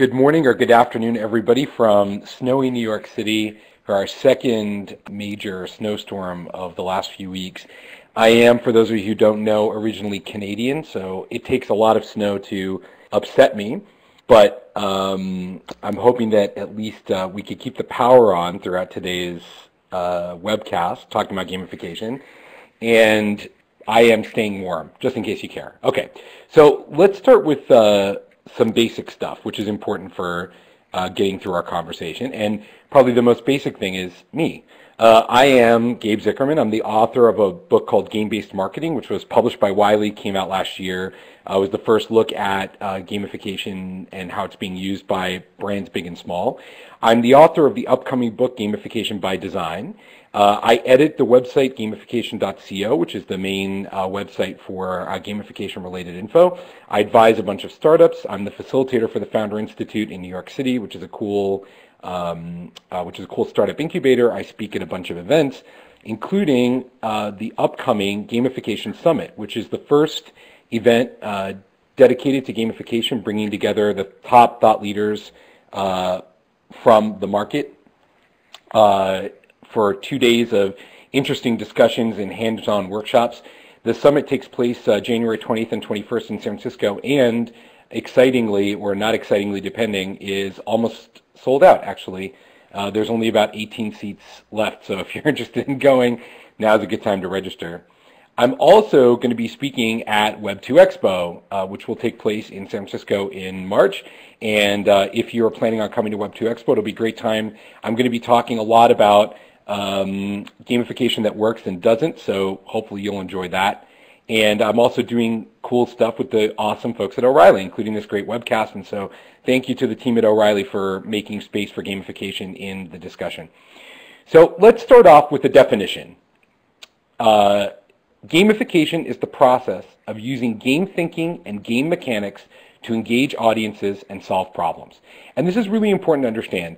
Good morning or good afternoon, everybody, from snowy New York City for our second major snowstorm of the last few weeks. I am, for those of you who don't know, originally Canadian, so it takes a lot of snow to upset me, but I'm hoping that at least we could keep the power on throughout today's webcast, talking about gamification, and I am staying warm, just in case you care. Okay, so let's start with some basic stuff, which is important for getting through our conversation. And probably the most basic thing is me. I am Gabe Zichermann. I'm the author of a book called Game-Based Marketing, which was published by Wiley, came out last year. It was the first look at gamification and how it's being used by brands big and small. I'm the author of the upcoming book, Gamification by Design. I edit the website gamification.co, which is the main website for gamification-related info. I advise a bunch of startups. I'm the facilitator for the Founder Institute in New York City, which is a cool startup incubator. I speak at a bunch of events, including the upcoming Gamification Summit, which is the first event dedicated to gamification, bringing together the top thought leaders from the market for 2 days of interesting discussions and hands-on workshops. The summit takes place January 20th and 21st in San Francisco, and excitingly, or not excitingly depending, is almost sold out, actually. There's only about 18 seats left, so if you're interested in going, now's a good time to register. I'm also going to be speaking at Web2 Expo, which will take place in San Francisco in March. And if you're planning on coming to Web2 Expo, it'll be a great time. I'm going to be talking a lot about gamification that works and doesn't, so hopefully you'll enjoy that. And I'm also doing cool stuff with the awesome folks at O'Reilly, including this great webcast. And so thank you to the team at O'Reilly for making space for gamification in the discussion. So let's start off with the definition. Gamification is the process of using game thinking and game mechanics to engage audiences and solve problems. And this is really important to understand.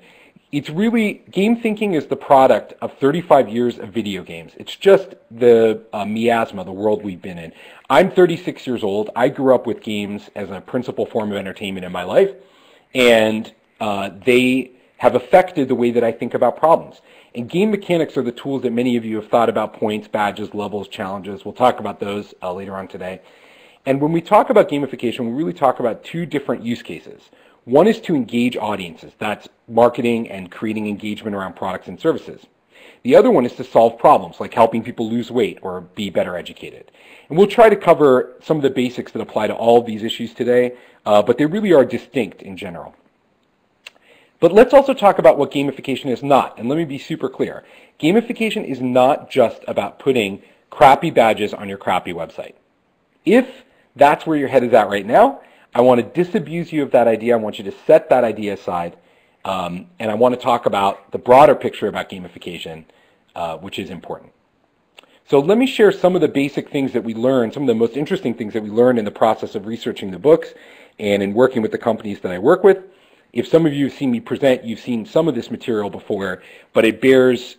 It's really, game thinking is the product of 35 years of video games. It's just the miasma, the world we've been in. I'm 36 years old. I grew up with games as a principal form of entertainment in my life, and they have affected the way that I think about problems. And game mechanics are the tools that many of you have thought about: points, badges, levels, challenges. We'll talk about those later on today. And when we talk about gamification, we really talk about two different use cases. One is to engage audiences. That's marketing and creating engagement around products and services. The other one is to solve problems, like helping people lose weight or be better educated. And we'll try to cover some of the basics that apply to all of these issues today, but they really are distinct in general. But let's also talk about what gamification is not. And let me be super clear. Gamification is not just about putting crappy badges on your crappy website. If that's where your head is at right now, I want to disabuse you of that idea. I want you to set that idea aside. And I want to talk about the broader picture about gamification, which is important. So let me share some of the basic things that we learned, some of the most interesting things that we learned in the process of researching the books and in working with the companies that I work with. If some of you have seen me present, you've seen some of this material before, but it bears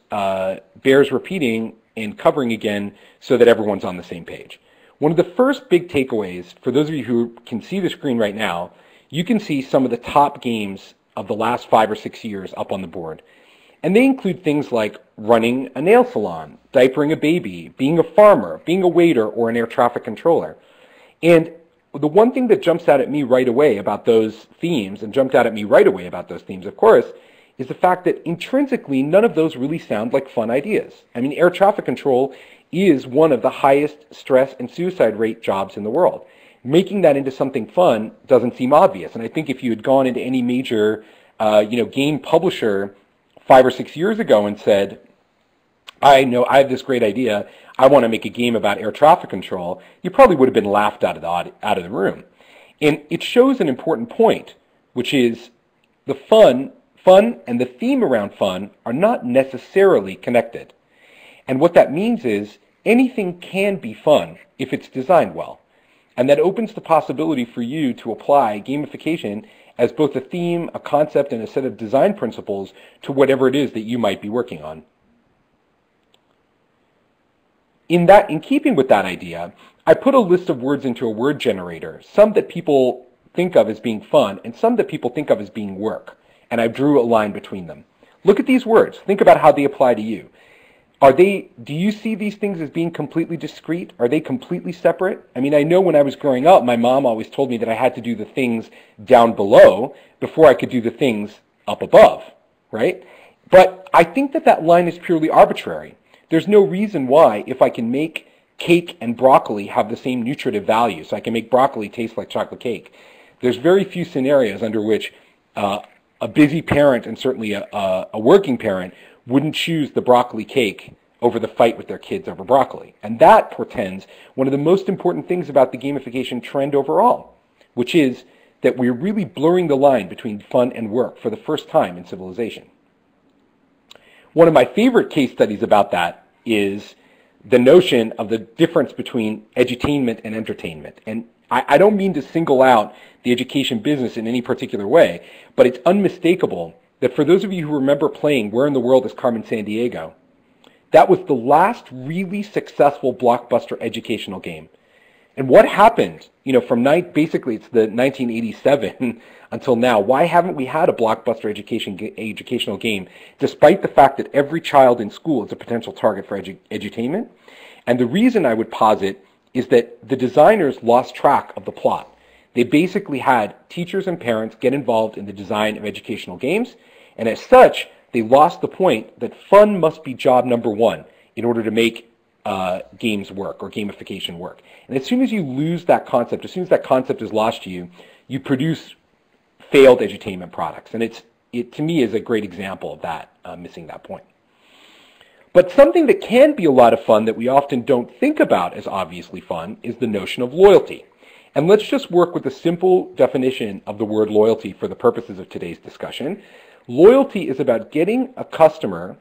repeating and covering again so that everyone's on the same page. One of the first big takeaways, for those of you who can see the screen right now, you can see some of the top games of the last 5 or 6 years up on the board. And they include things like running a nail salon, diapering a baby, being a farmer, being a waiter, or an air traffic controller. And the one thing that jumps out at me right away about those themes, of course, is the fact that intrinsically none of those really sound like fun ideas. I mean, air traffic control is one of the highest stress and suicide rate jobs in the world. Making that into something fun doesn't seem obvious. And I think if you had gone into any major game publisher 5 or 6 years ago and said, I have this great idea, I want to make a game about air traffic control, you probably would have been laughed out of the room. And it shows an important point, which is the fun and the theme around fun are not necessarily connected. And what that means is anything can be fun if it's designed well. And that opens the possibility for you to apply gamification as both a theme, a concept, and a set of design principles to whatever it is that you might be working on. In keeping with that idea, I put a list of words into a word generator, some that people think of as being fun and some that people think of as being work. And I drew a line between them. Look at these words. Think about how they apply to you. Do you see these things as being completely discrete? Are they completely separate? I mean, I know when I was growing up, my mom always told me that I had to do the things down below before I could do the things up above, right? But I think that that line is purely arbitrary. There's no reason why, if I can make cake and broccoli have the same nutritive value, so I can make broccoli taste like chocolate cake, there's very few scenarios under which a busy parent and certainly a working parent wouldn't choose the broccoli cake over the fight with their kids over broccoli. And that portends one of the most important things about the gamification trend overall, which is that we're really blurring the line between fun and work for the first time in civilization. One of my favorite case studies about that is the notion of the difference between edutainment and entertainment. And I don't mean to single out the education business in any particular way, but it's unmistakable that for those of you who remember playing Where in the World is Carmen Sandiego, that was the last really successful blockbuster educational game. And what happened, from basically it's the 1987 until now, why haven't we had a blockbuster educational game, despite the fact that every child in school is a potential target for edutainment? And the reason I would posit is that the designers lost track of the plot. They basically had teachers and parents get involved in the design of educational games, and as such, they lost the point that fun must be job number one in order to make games work or gamification work. And as soon as you lose that concept, as soon as that concept is lost to you, you produce failed edutainment products. And it to me is a great example of that, missing that point. But something that can be a lot of fun that we often don't think about as obviously fun is the notion of loyalty. And let's just work with a simple definition of the word loyalty for the purposes of today's discussion. Loyalty is about getting a customer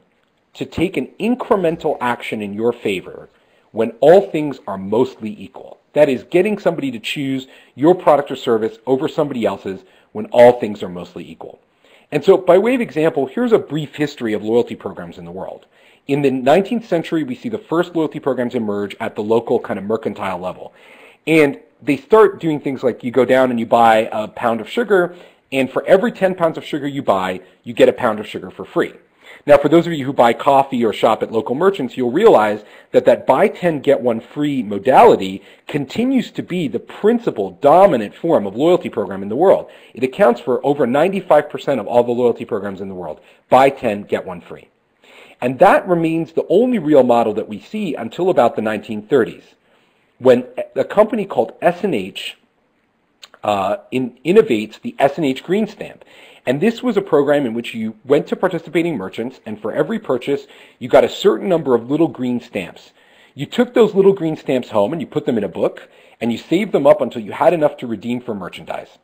to take an incremental action in your favor when all things are mostly equal. That is, getting somebody to choose your product or service over somebody else's when all things are mostly equal. And so, by way of example, here's a brief history of loyalty programs in the world. In the 19th century, we see the first loyalty programs emerge at the local kind of mercantile level. And they start doing things like you go down and you buy a pound of sugar, and for every 10 pounds of sugar you buy, you get a pound of sugar for free. Now, for those of you who buy coffee or shop at local merchants, you'll realize that that buy 10, get one free modality continues to be the principal dominant form of loyalty program in the world. It accounts for over 95% of all the loyalty programs in the world. Buy 10, get one free. And that remains the only real model that we see until about the 1930s, when a company called S&H innovates the S&H Green Stamp. And this was a program in which you went to participating merchants, and for every purchase, you got a certain number of little green stamps. You took those little green stamps home and you put them in a book, and you saved them up until you had enough to redeem for merchandise.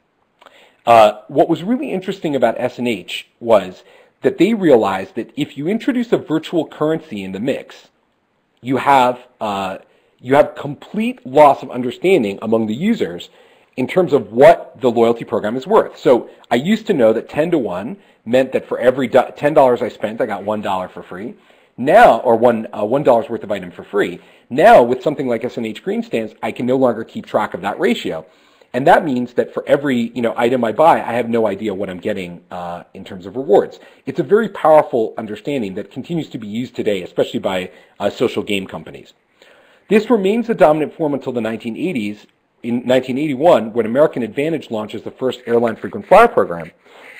What was really interesting about S&H was that they realized that if you introduce a virtual currency in the mix, you have complete loss of understanding among the users in terms of what the loyalty program is worth. So I used to know that 10 to 1 meant that for every $10 I spent, I got $1 for free. Now, or $1 worth of item for free. Now, with something like S&H Green Stamps, I can no longer keep track of that ratio. And that means that for every item I buy, I have no idea what I'm getting in terms of rewards. It's a very powerful understanding that continues to be used today, especially by social game companies. This remains the dominant form until the 1980s. In 1981, when American Advantage launches the first airline frequent flyer program.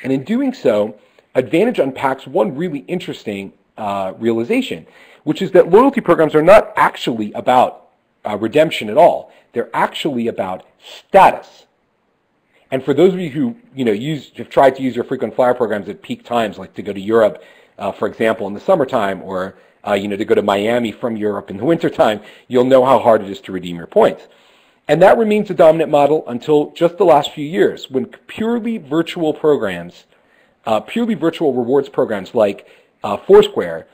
And in doing so, Advantage unpacks one really interesting realization, which is that loyalty programs are not actually about redemption at all. They're actually about status. And for those of you who have tried to use your frequent flyer programs at peak times, like to go to Europe, for example, in the summertime, or to go to Miami from Europe in the wintertime, you'll know how hard it is to redeem your points. And that remains the dominant model until just the last few years, when purely virtual programs, purely virtual rewards programs like Foursquare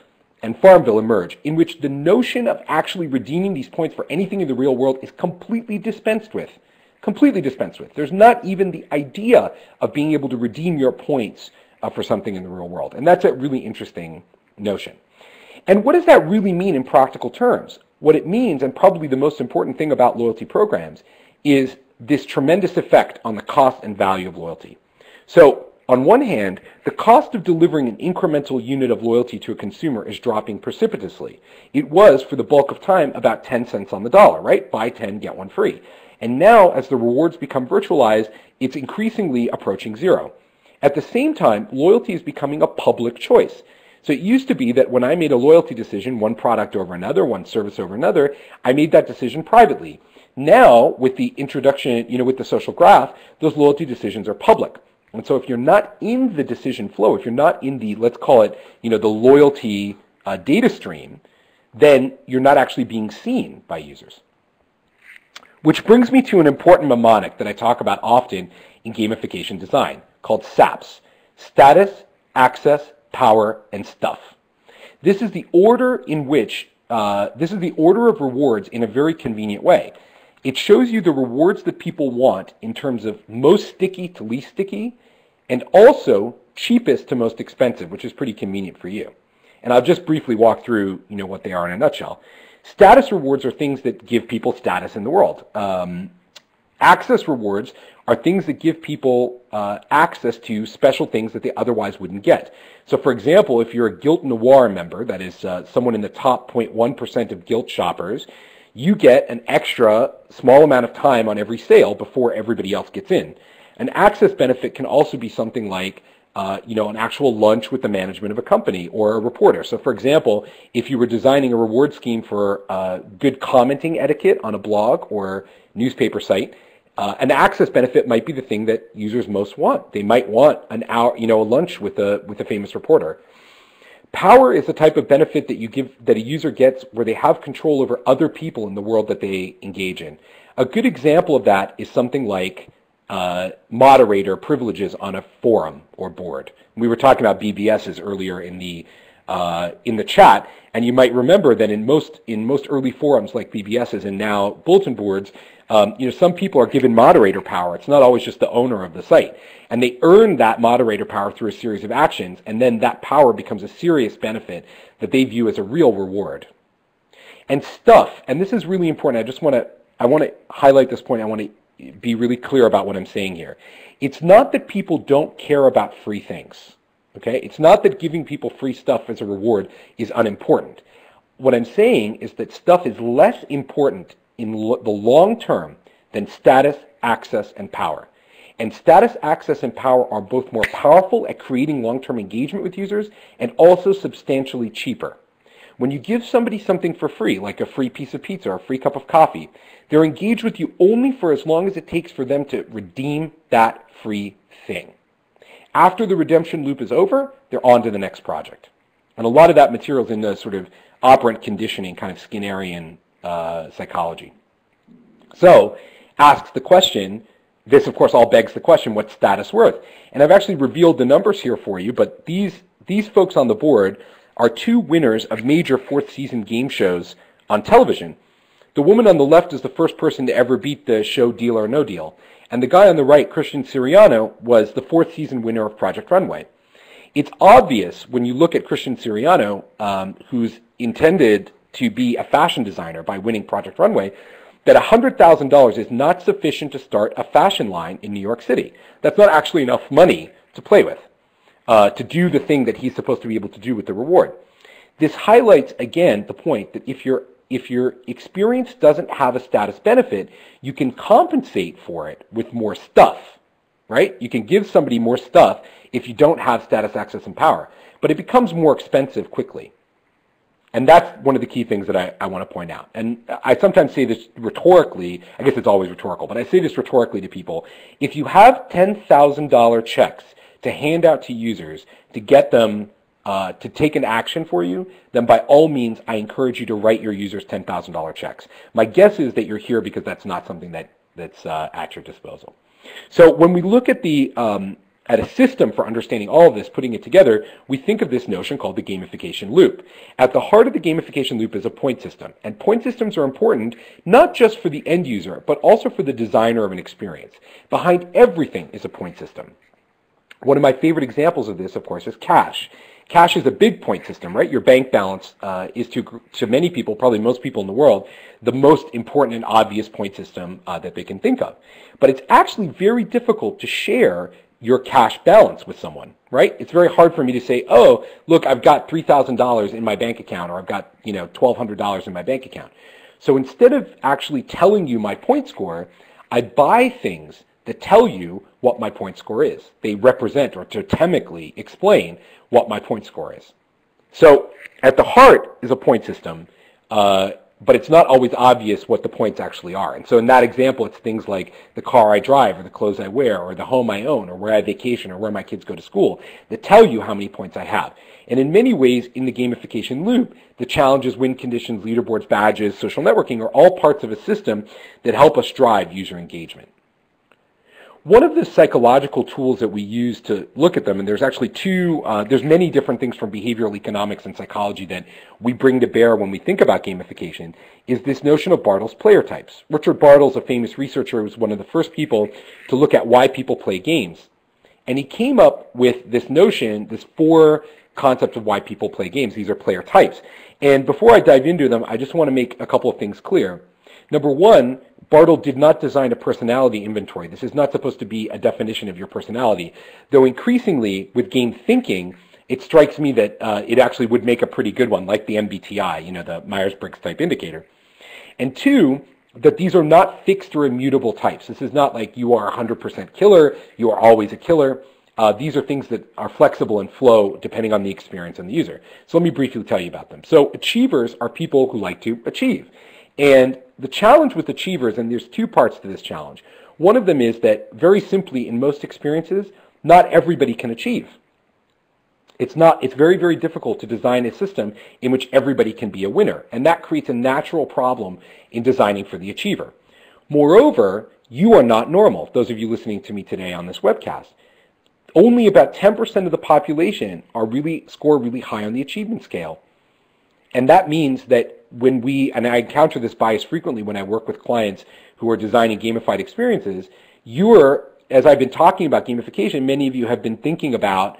and Farmville emerge, in which the notion of actually redeeming these points for anything in the real world is completely dispensed with. Completely dispensed with. There's not even the idea of being able to redeem your points for something in the real world. And that's a really interesting notion. And what does that really mean in practical terms? What it means, and probably the most important thing about loyalty programs, is this tremendous effect on the cost and value of loyalty. So on one hand, the cost of delivering an incremental unit of loyalty to a consumer is dropping precipitously. It was, for the bulk of time, about 10 cents on the dollar, right? Buy 10, get one free. And now, as the rewards become virtualized, it's increasingly approaching zero. At the same time, loyalty is becoming a public choice. So it used to be that when I made a loyalty decision, one product over another, one service over another, I made that decision privately. Now, with the introduction, with the social graph, those loyalty decisions are public. And so if you're not in the decision flow, if you're not in the, let's call it, the loyalty data stream, then you're not actually being seen by users. Which brings me to an important mnemonic that I talk about often in gamification design, called SAPS: status, access, power, and stuff. This is the order in which, this is the order of rewards in a very convenient way. It shows you the rewards that people want in terms of most sticky to least sticky, and also cheapest to most expensive, which is pretty convenient for you. And I'll just briefly walk through, what they are in a nutshell. Status rewards are things that give people status in the world. Access rewards are things that give people access to special things that they otherwise wouldn't get. So for example, if you're a Guilt Noir member, that is someone in the top 0.1% of Guilt shoppers, you get an extra small amount of time on every sale before everybody else gets in. An access benefit can also be something like an actual lunch with the management of a company or a reporter. So for example, if you were designing a reward scheme for good commenting etiquette on a blog or newspaper site, an access benefit might be the thing that users most want. They might want an hour, a lunch with a famous reporter. Power is the type of benefit that a user gets where they have control over other people in the world that they engage in. A good example of that is something like moderator privileges on a forum or board. We were talking about BBSs earlier in the chat, and you might remember that in most early forums like BBSs and now bulletin boards, some people are given moderator power. It's not always just the owner of the site, and they earn that moderator power through a series of actions, and then that power becomes a serious benefit that they view as a real reward. And stuff, and this is really important. I want to highlight this point. I want to be really clear about what I'm saying here. It's not that people don't care about free things, okay? It's not that giving people free stuff as a reward is unimportant. What I'm saying is that stuff is less important in the long term than status, access, and power. And status, access, and power are both more powerful at creating long-term engagement with users and also substantially cheaper. When you give somebody something for free, like a free piece of pizza or a free cup of coffee, they're engaged with you only for as long as it takes for them to redeem that free thing. After the redemption loop is over, they're on to the next project. And a lot of that material is in the sort of operant conditioning, kind of Skinnerian psychology. So, asks the question, this of course all begs the question, what's status worth? And I've actually revealed the numbers here for you, but these folks on the board are two winners of major fourth season game shows on television. The woman on the left is the first person to ever beat the show Deal or No Deal. And the guy on the right, Christian Siriano, was the fourth season winner of Project Runway. It's obvious when you look at Christian Siriano, who's intended to be a fashion designer by winning Project Runway, that $100,000 is not sufficient to start a fashion line in New York City. That's not actually enough money to play with, to do the thing that he's supposed to be able to do with the reward. This highlights, again, the point that if your experience doesn't have a status benefit, you can compensate for it with more stuff, right? You can give somebody more stuff if you don't have status, access, and power. But it becomes more expensive quickly. And that's one of the key things that I want to point out. And I sometimes say this rhetorically, I guess it's always rhetorical, but I say this rhetorically to people. If you have $10,000 checks to hand out to users to get them to take an action for you, then by all means, I encourage you to write your users $10,000 checks. My guess is that you're here because that's not something that's at your disposal. So when we look at at a system for understanding all of this, putting it together, we think of this notion called the gamification loop. At the heart of the gamification loop is a point system. And point systems are important not just for the end user, but also for the designer of an experience. Behind everything is a point system. One of my favorite examples of this, of course, is cash. Cash is a big point system, right? Your bank balance is to many people, probably most people in the world, the most important and obvious point system that they can think of. But it's actually very difficult to share your cash balance with someone, right? It's very hard for me to say, oh, look, I've got $3,000 in my bank account, or I've got, $1,200 in my bank account. So instead of actually telling you my point score, I buy things that tell you what my point score is. They represent or totemically explain what my point score is. So at the heart is a point system, but it's not always obvious what the points actually are. And so in that example, it's things like the car I drive, or the clothes I wear, or the home I own, or where I vacation, or where my kids go to school, that tell you how many points I have. And in many ways, in the gamification loop, the challenges, win conditions, leaderboards, badges, social networking are all parts of a system that help us drive user engagement. One of the psychological tools that we use to look at them, and there's actually there's many different things from behavioral economics and psychology that we bring to bear when we think about gamification, is this notion of Bartle's player types. Richard Bartle's a famous researcher, was one of the first people to look at why people play games. And he came up with this notion, this 4 concepts of why people play games. These are player types. And before I dive into them, I just want to make a couple of things clear. Number one, Bartle did not design a personality inventory. This is not supposed to be a definition of your personality, though increasingly with game thinking, it strikes me that it actually would make a pretty good one, like the MBTI, the Myers-Briggs type indicator. And two, that these are not fixed or immutable types. This is not like you are 100% killer, you are always a killer. These are things that are flexible and flow depending on the experience and the user. So let me briefly tell you about them. So achievers are people who like to achieve. And the challenge with achievers, and there's 2 parts to this challenge. One of them is that, very simply, in most experiences, not everybody can achieve. It's very, very difficult to design a system in which everybody can be a winner. And that creates a natural problem in designing for the achiever. Moreover, you are not normal. Those of you listening to me today on this webcast, only about 10% of the population score really high on the achievement scale. And that means that and I encounter this bias frequently when I work with clients who are designing gamified experiences, as I've been talking about gamification, many of you have been thinking about,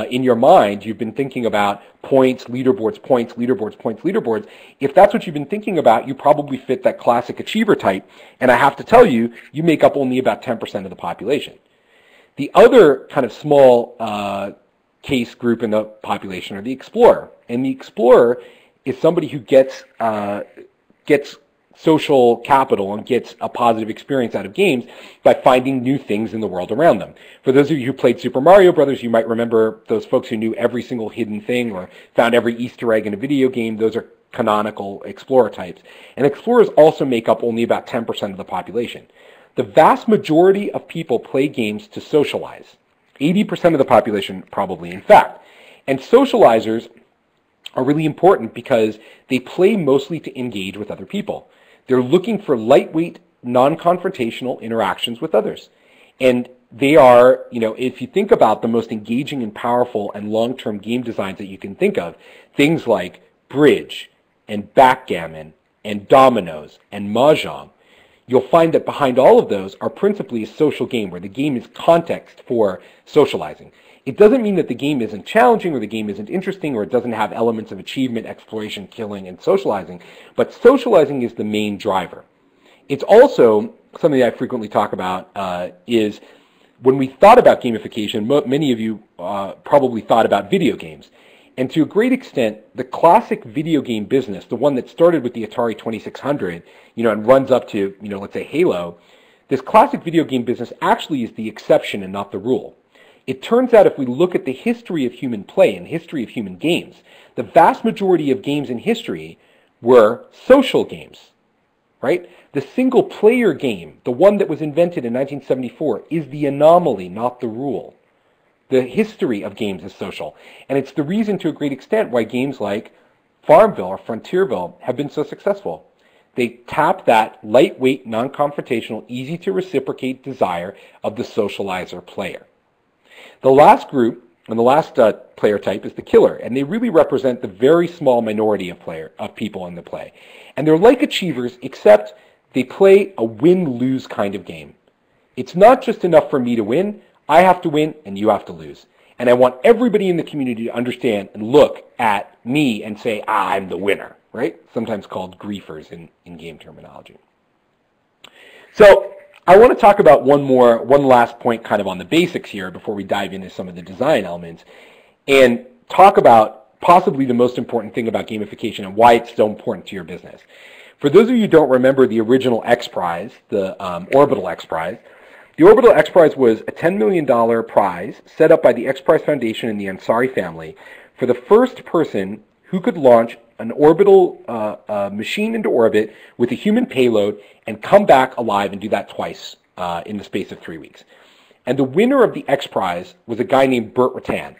in your mind, you've been thinking about points, leaderboards, points, leaderboards, points, leaderboards. If that's what you've been thinking about, you probably fit that classic achiever type. And I have to tell you, you make up only about 10% of the population. The other kind of small case group in the population are the explorer. And the explorer is somebody who gets social capital and gets a positive experience out of games by finding new things in the world around them. For those of you who played Super Mario Brothers, you might remember those folks who knew every single hidden thing or found every Easter egg in a video game. Those are canonical explorer types. And explorers also make up only about 10% of the population. The vast majority of people play games to socialize. 80% of the population probably, in fact. And socializers are really important because they play mostly to engage with other people. They're looking for lightweight, non-confrontational interactions with others. And they are, if you think about the most engaging and powerful and long-term game designs that you can think of, things like bridge and backgammon and dominoes and mahjong, you'll find that behind all of those are principally a social game where the game is context for socializing. It doesn't mean that the game isn't challenging or the game isn't interesting or it doesn't have elements of achievement, exploration, killing, and socializing, but socializing is the main driver. It's also something that I frequently talk about is when we thought about gamification, many of you probably thought about video games. And to a great extent, the classic video game business, the one that started with the Atari 2600, and runs up to, let's say Halo, this classic video game business actually is the exception and not the rule. It turns out if we look at the history of human play and history of human games, the vast majority of games in history were social games, right? The single player game, the one that was invented in 1974, is the anomaly, not the rule. The history of games is social. And it's the reason to a great extent why games like Farmville or Frontierville have been so successful. They tap that lightweight, non-confrontational, easy to reciprocate desire of the socializer player. The last group and the last player type is the killer, and they really represent the very small minority of people in the play. And they're like achievers, except they play a win-lose kind of game. It's not just enough for me to win. I have to win and you have to lose. And I want everybody in the community to understand and look at me and say, I'm the winner, right? Sometimes called griefers in game terminology. So I want to talk about one last point kind of on the basics here before we dive into some of the design elements and talk about possibly the most important thing about gamification and why it's so important to your business. For those of you who don't remember the original XPrize, the Orbital XPrize, the Orbital XPrize was a $10 million prize set up by the XPrize Foundation and the Ansari family for the first person who could launch an orbital machine into orbit with a human payload and come back alive and do that twice in the space of 3 weeks. And the winner of the XPrize was a guy named Burt Rutan.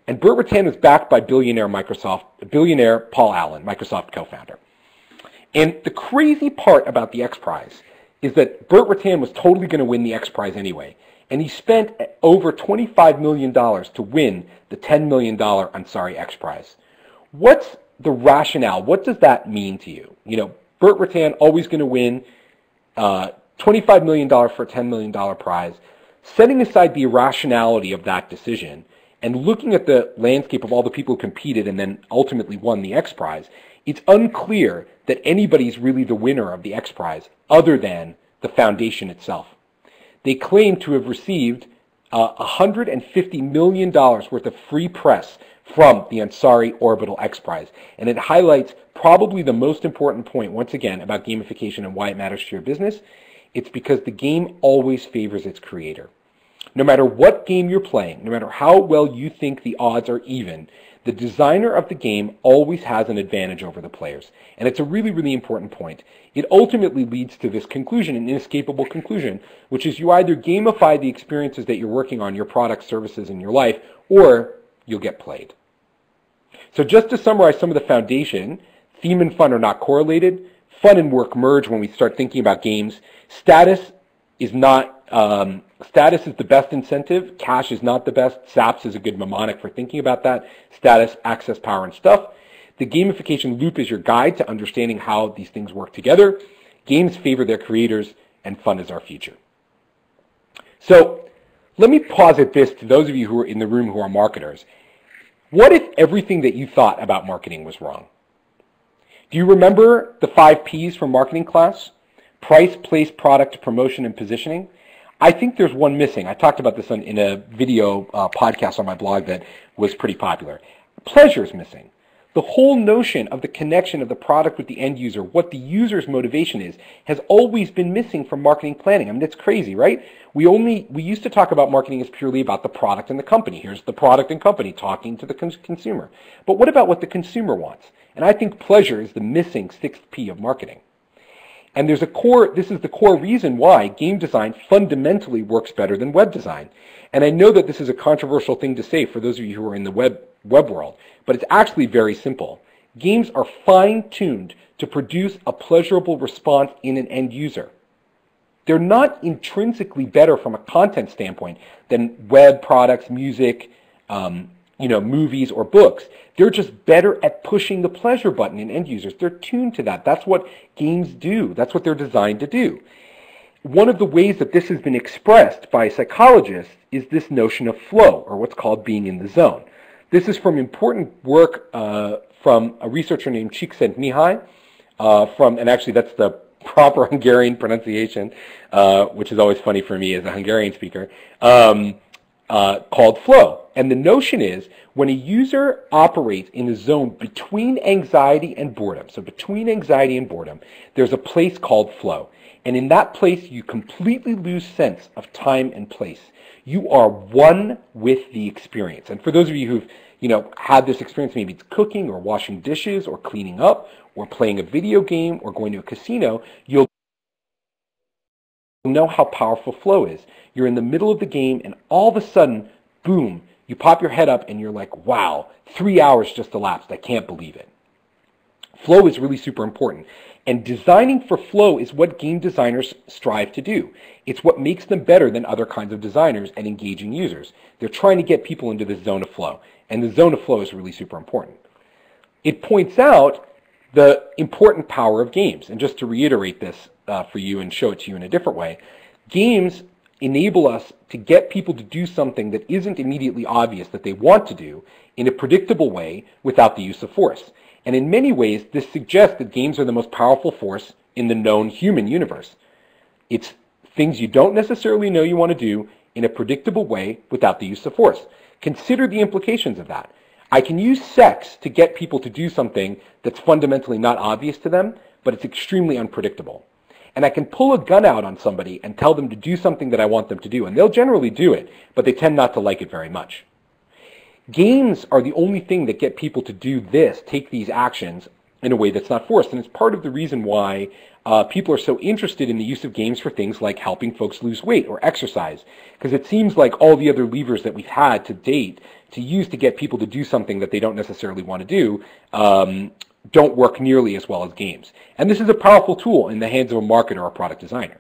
And Burt Rutan was backed by billionaire Paul Allen, Microsoft co-founder. And the crazy part about the XPrize is that Burt Rutan was totally going to win the XPrize anyway. And he spent over $25 million to win the $10 million Ansari XPrize. What's the rationale? What does that mean to you? You know, Burt Rutan always going to win $25 million for a $10 million prize. Setting aside the irrationality of that decision and looking at the landscape of all the people who competed and then ultimately won the XPrize, it's unclear that anybody's really the winner of the XPrize other than the foundation itself. They claim to have received $150 million worth of free press from the Ansari Orbital XPrize. And it highlights probably the most important point, once again, about gamification and why it matters to your business. It's because the game always favors its creator. No matter what game you're playing, no matter how well you think the odds are even, the designer of the game always has an advantage over the players. And it's a really, really important point. It ultimately leads to this conclusion, an inescapable conclusion, which is you either gamify the experiences that you're working on, your products, services, in your life, or you'll get played. So just to summarize some of the foundation, theme and fun are not correlated. Fun and work merge when we start thinking about games. Status is the best incentive. Cash is not the best. SAPS is a good mnemonic for thinking about that. Status, access, power, and stuff. The gamification loop is your guide to understanding how these things work together. Games favor their creators, and fun is our future. So let me posit this to those of you who are in the room who are marketers. What if everything that you thought about marketing was wrong? Do you remember the 5 Ps from marketing class? Price, place, product, promotion, and positioning. I think there's one missing. I talked about this in a video podcast on my blog that was pretty popular. Pleasure is missing. The whole notion of the connection of the product with the end user, what the user's motivation is, has always been missing from marketing planning. I mean, that's crazy, right? We used to talk about marketing as purely about the product and the company. Here's the product and company talking to the consumer. But what about what the consumer wants? And I think pleasure is the missing 6th P of marketing. And this is the core reason why game design fundamentally works better than web design. And I know that this is a controversial thing to say for those of you who are in the web world, but it's actually very simple. Games are fine-tuned to produce a pleasurable response in an end user. They're not intrinsically better from a content standpoint than web products, music, movies or books. They're just better at pushing the pleasure button in end users. They're tuned to that. That's what games do. That's what they're designed to do. One of the ways that this has been expressed by psychologists is this notion of flow, or what's called being in the zone. This is from important work from a researcher named Csikszentmihalyi, and actually that's the proper Hungarian pronunciation, which is always funny for me as a Hungarian speaker, called flow. And the notion is when a user operates in a zone between anxiety and boredom, so between anxiety and boredom, there's a place called flow. And in that place, you completely lose sense of time and place. You are one with the experience. And for those of you who've had this experience, maybe it's cooking or washing dishes or cleaning up or playing a video game or going to a casino, you'll know how powerful flow is. You're in the middle of the game and all of a sudden, boom, you pop your head up and you're like, wow, 3 hours just elapsed. I can't believe it. Flow is really super important. And designing for flow is what game designers strive to do. It's what makes them better than other kinds of designers and engaging users. They're trying to get people into this zone of flow. And the zone of flow is really super important. It points out the important power of games. And just to reiterate this for you and show it to you in a different way, games enable us to get people to do something that isn't immediately obvious that they want to do in a predictable way without the use of force. And in many ways, this suggests that games are the most powerful force in the known human universe. It's things you don't necessarily know you want to do in a predictable way without the use of force. Consider the implications of that. I can use sex to get people to do something that's fundamentally not obvious to them, but it's extremely unpredictable. And I can pull a gun out on somebody and tell them to do something that I want them to do, and they'll generally do it, but they tend not to like it very much. Games are the only thing that get people to do this, take these actions in a way that's not forced, and it's part of the reason why people are so interested in the use of games for things like helping folks lose weight or exercise, because it seems like all the other levers that we've had to date to use to get people to do something that they don't necessarily want to do don't work nearly as well as games. And this is a powerful tool in the hands of a marketer or a product designer.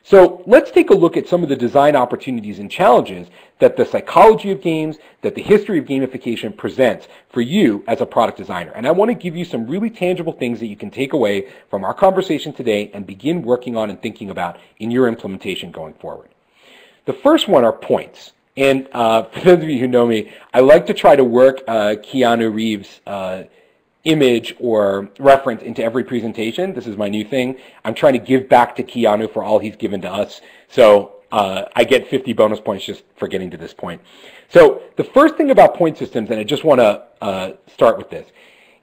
So let's take a look at some of the design opportunities and challenges that the psychology of games, that the history of gamification presents for you as a product designer. And I want to give you some really tangible things that you can take away from our conversation today and begin working on and thinking about in your implementation going forward. The first one are points. And for those of you who know me, I like to try to work Keanu Reeves' image or reference into every presentation. This is my new thing. I'm trying to give back to Keanu for all he's given to us. So I get 50 bonus points just for getting to this point. So the first thing about point systems, and I just want to start with this.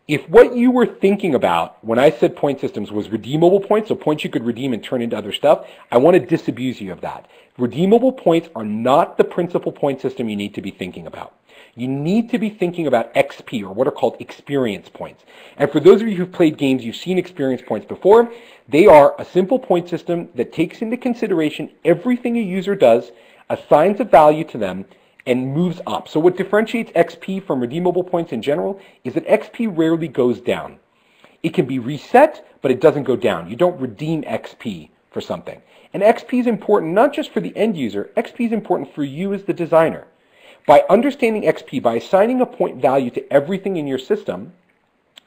If what you were thinking about when I said point systems was redeemable points, so points you could redeem and turn into other stuff, I want to disabuse you of that. Redeemable points are not the principal point system you need to be thinking about. You need to be thinking about XP, or what are called experience points. And for those of you who've played games, you've seen experience points before. They are a simple point system that takes into consideration everything a user does, assigns a value to them, and moves up. So what differentiates XP from redeemable points in general is that XP rarely goes down. It can be reset, but it doesn't go down. You don't redeem XP for something. And XP is important not just for the end user, XP is important for you as the designer. By understanding XP, by assigning a point value to everything in your system,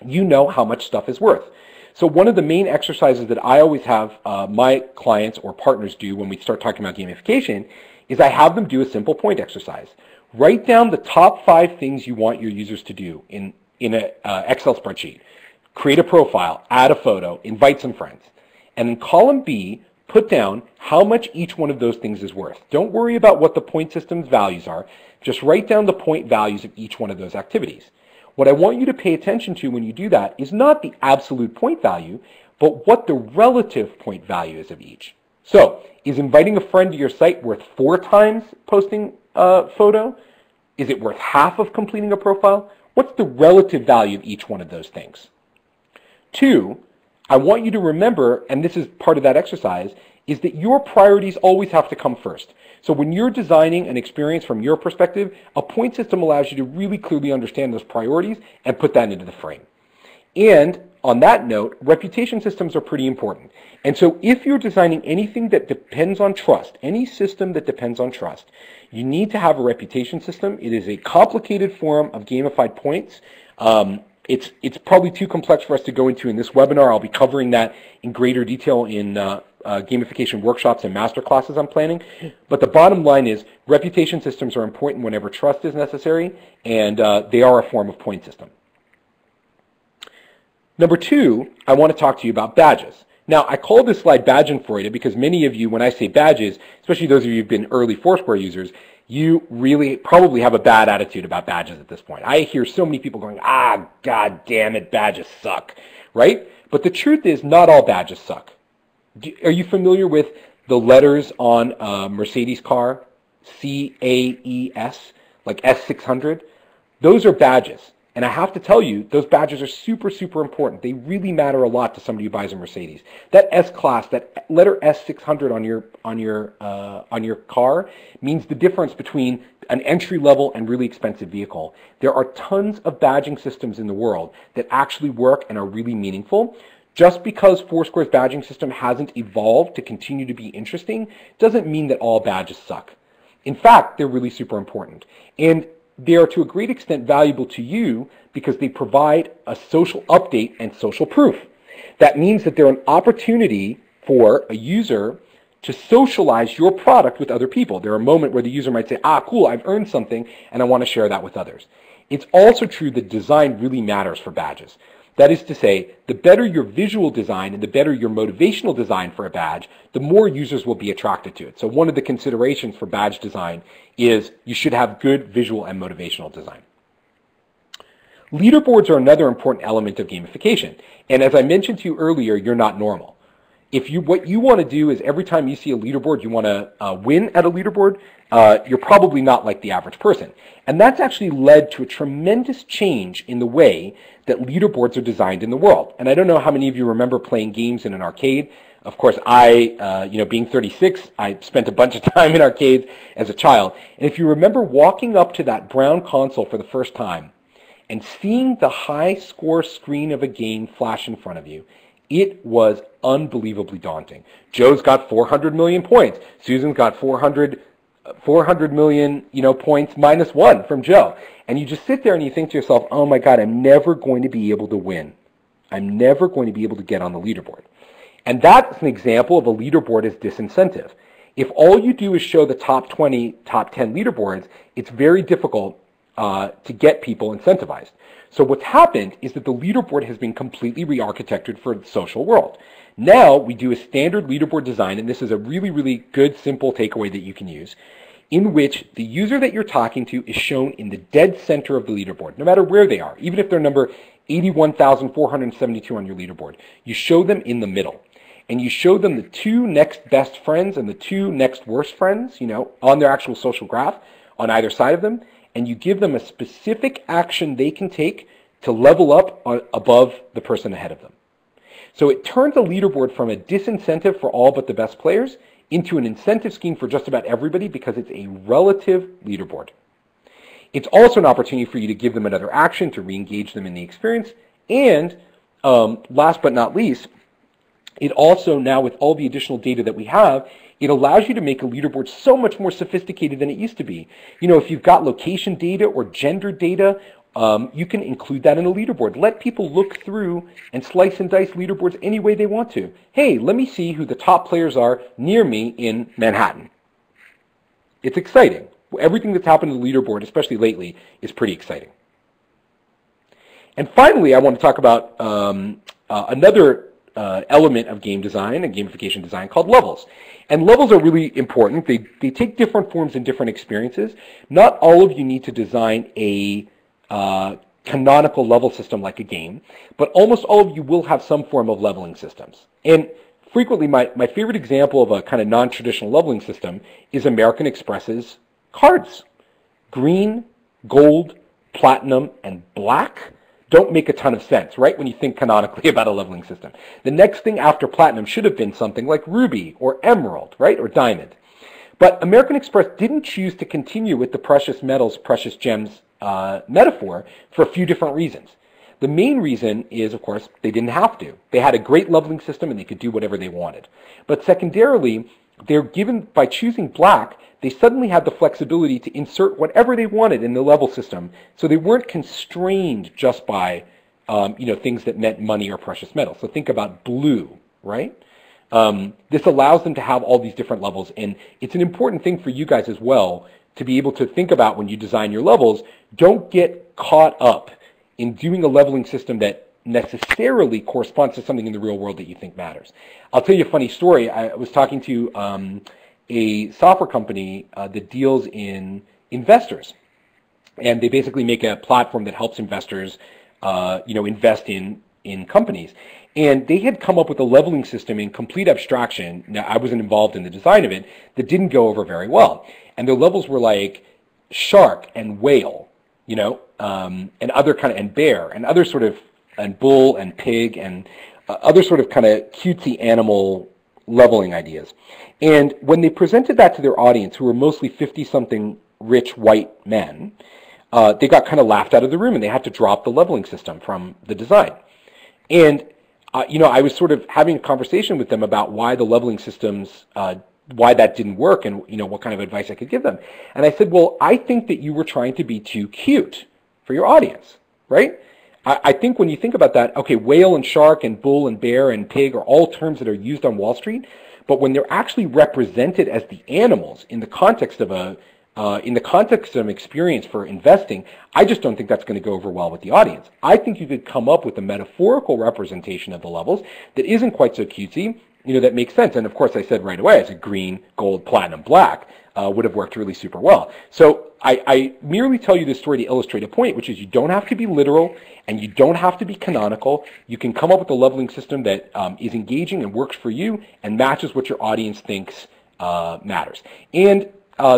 you know how much stuff is worth. So one of the main exercises that I always have my clients or partners do when we start talking about gamification is I have them do a simple point exercise. Write down the top 5 things you want your users to do in an Excel spreadsheet. Create a profile, add a photo, invite some friends. And in column B, put down how much each one of those things is worth. Don't worry about what the point system's values are. Just write down the point values of each one of those activities. What I want you to pay attention to when you do that is not the absolute point value, but what the relative point value is of each. So, is inviting a friend to your site worth 4 times posting a photo? Is it worth half of completing a profile? What's the relative value of each one of those things? 2, I want you to remember, and this is part of that exercise, is that your priorities always have to come first. So when you're designing an experience from your perspective, a point system allows you to really clearly understand those priorities and put that into the frame. And on that note, reputation systems are pretty important. And so if you're designing anything that depends on trust, any system that depends on trust, you need to have a reputation system. It is a complicated form of gamified points. It's probably too complex for us to go into in this webinar. I'll be covering that in greater detail in gamification workshops and masterclasses I'm planning. But the bottom line is reputation systems are important whenever trust is necessary, and they are a form of point system. Number 2, I want to talk to you about badges. Now, I call this slide Badge-Freude because many of you, when I say badges, especially those of you who've been early Foursquare users, you really probably have a bad attitude about badges at this point. I hear so many people going, God damn it, badges suck, right? But the truth is not all badges suck. Are you familiar with the letters on a Mercedes car? CAES, like S600? Those are badges. And I have to tell you, those badges are super, super important. They really matter a lot to somebody who buys a Mercedes. That S-Class, that letter S600 on your car means the difference between an entry-level and really expensive vehicle. There are tons of badging systems in the world that actually work and are really meaningful. Just because Foursquare's badging system hasn't evolved to continue to be interesting doesn't mean that all badges suck. In fact, they're really super important. And they are to a great extent valuable to you because they provide a social update and social proof. That means that they're an opportunity for a user to socialize your product with other people. There are a moment where the user might say, ah, cool, I've earned something, and I want to share that with others. It's also true that design really matters for badges. That is to say, the better your visual design and the better your motivational design for a badge, the more users will be attracted to it. So one of the considerations for badge design is you should have good visual and motivational design. Leaderboards are another important element of gamification. And as I mentioned to you earlier, you're not normal. What you want to do is every time you see a leaderboard, you want to win at a leaderboard, you're probably not like the average person. And that's actually led to a tremendous change in the way that leaderboards are designed in the world. And I don't know how many of you remember playing games in an arcade. Of course, being 36, I spent a bunch of time in arcades as a child. And if you remember walking up to that brown console for the first time and seeing the high score screen of a game flash in front of you, it was unbelievably daunting. Joe's got 400 million points. Susan's got 400 million, points minus one from Joe. And you just sit there and you think to yourself, oh my God, I'm never going to be able to win. I'm never going to be able to get on the leaderboard. And that's an example of a leaderboard as disincentive. If all you do is show the top 20, top 10 leaderboards, it's very difficult to get people incentivized. So what's happened is that the leaderboard has been completely re-architected for the social world. Now we do a standard leaderboard design, and this is a really, really good, simple takeaway that you can use, in which the user that you're talking to is shown in the dead center of the leaderboard, no matter where they are, even if they're number 81,472 on your leaderboard. You show them in the middle, and you show them the two next best friends and the two next worst friends, on their actual social graph on either side of them, and you give them a specific action they can take to level up above the person ahead of them. So it turns a leaderboard from a disincentive for all but the best players into an incentive scheme for just about everybody because it's a relative leaderboard. It's also an opportunity for you to give them another action to re-engage them in the experience. And last but not least, it also now, with all the additional data that we have, it allows you to make a leaderboard so much more sophisticated than it used to be. If you've got location data or gender data, you can include that in a leaderboard. Let people look through and slice and dice leaderboards any way they want to. Hey, let me see who the top players are near me in Manhattan. It's exciting. Everything that's happened to the leaderboard, especially lately, is pretty exciting. And finally, I want to talk about another element of game design and gamification design called levels. And levels are really important. They take different forms and different experiences. Not all of you need to design a canonical level system like a game, but almost all of you will have some form of leveling systems. And frequently, my favorite example of a kind of non-traditional leveling system is American Express's cards. Green, gold, platinum, and black don't make a ton of sense, right, when you think canonically about a leveling system. The next thing after platinum should have been something like ruby or emerald, right, or diamond. But American Express didn't choose to continue with the precious metals, precious gems metaphor for a few different reasons. The main reason is, of course, they didn't have to. They had a great leveling system and they could do whatever they wanted. But secondarily, they're given, by choosing black, they suddenly had the flexibility to insert whatever they wanted in the level system, so they weren't constrained just by things that meant money or precious metals. So think about blue, right? This allows them to have all these different levels, and it's an important thing for you guys as well to be able to think about when you design your levels. Don't get caught up in doing a leveling system that necessarily corresponds to something in the real world that you think matters. I'll tell you a funny story. I was talking to a software company that deals in investors, and they basically make a platform that helps investors, invest in companies. And they had come up with a leveling system in complete abstraction. Now, I wasn't involved in the design of it. That didn't go over very well. And their levels were like shark and whale, and other kind of, and bear and other sort of, and bull and pig and other sort of kind of cutesy animal leveling ideas. And when they presented that to their audience, who were mostly 50-something rich white men, they got kind of laughed out of the room, and they had to drop the leveling system from the design. And I was sort of having a conversation with them about why the leveling systems, why that didn't work, and what kind of advice I could give them. And I said, well, I think that you were trying to be too cute for your audience, right? I think when you think about that, okay, whale and shark and bull and bear and pig are all terms that are used on Wall Street, but when they're actually represented as the animals in the context of an experience for investing, I just don't think that's going to go over well with the audience. I think you could come up with a metaphorical representation of the levels that isn't quite so cutesy, that makes sense. And of course, I said right away, it's a green, gold, platinum, black would have worked really super well. So I merely tell you this story to illustrate a point, which is you don't have to be literal and you don't have to be canonical. You can come up with a leveling system that is engaging and works for you and matches what your audience thinks matters. And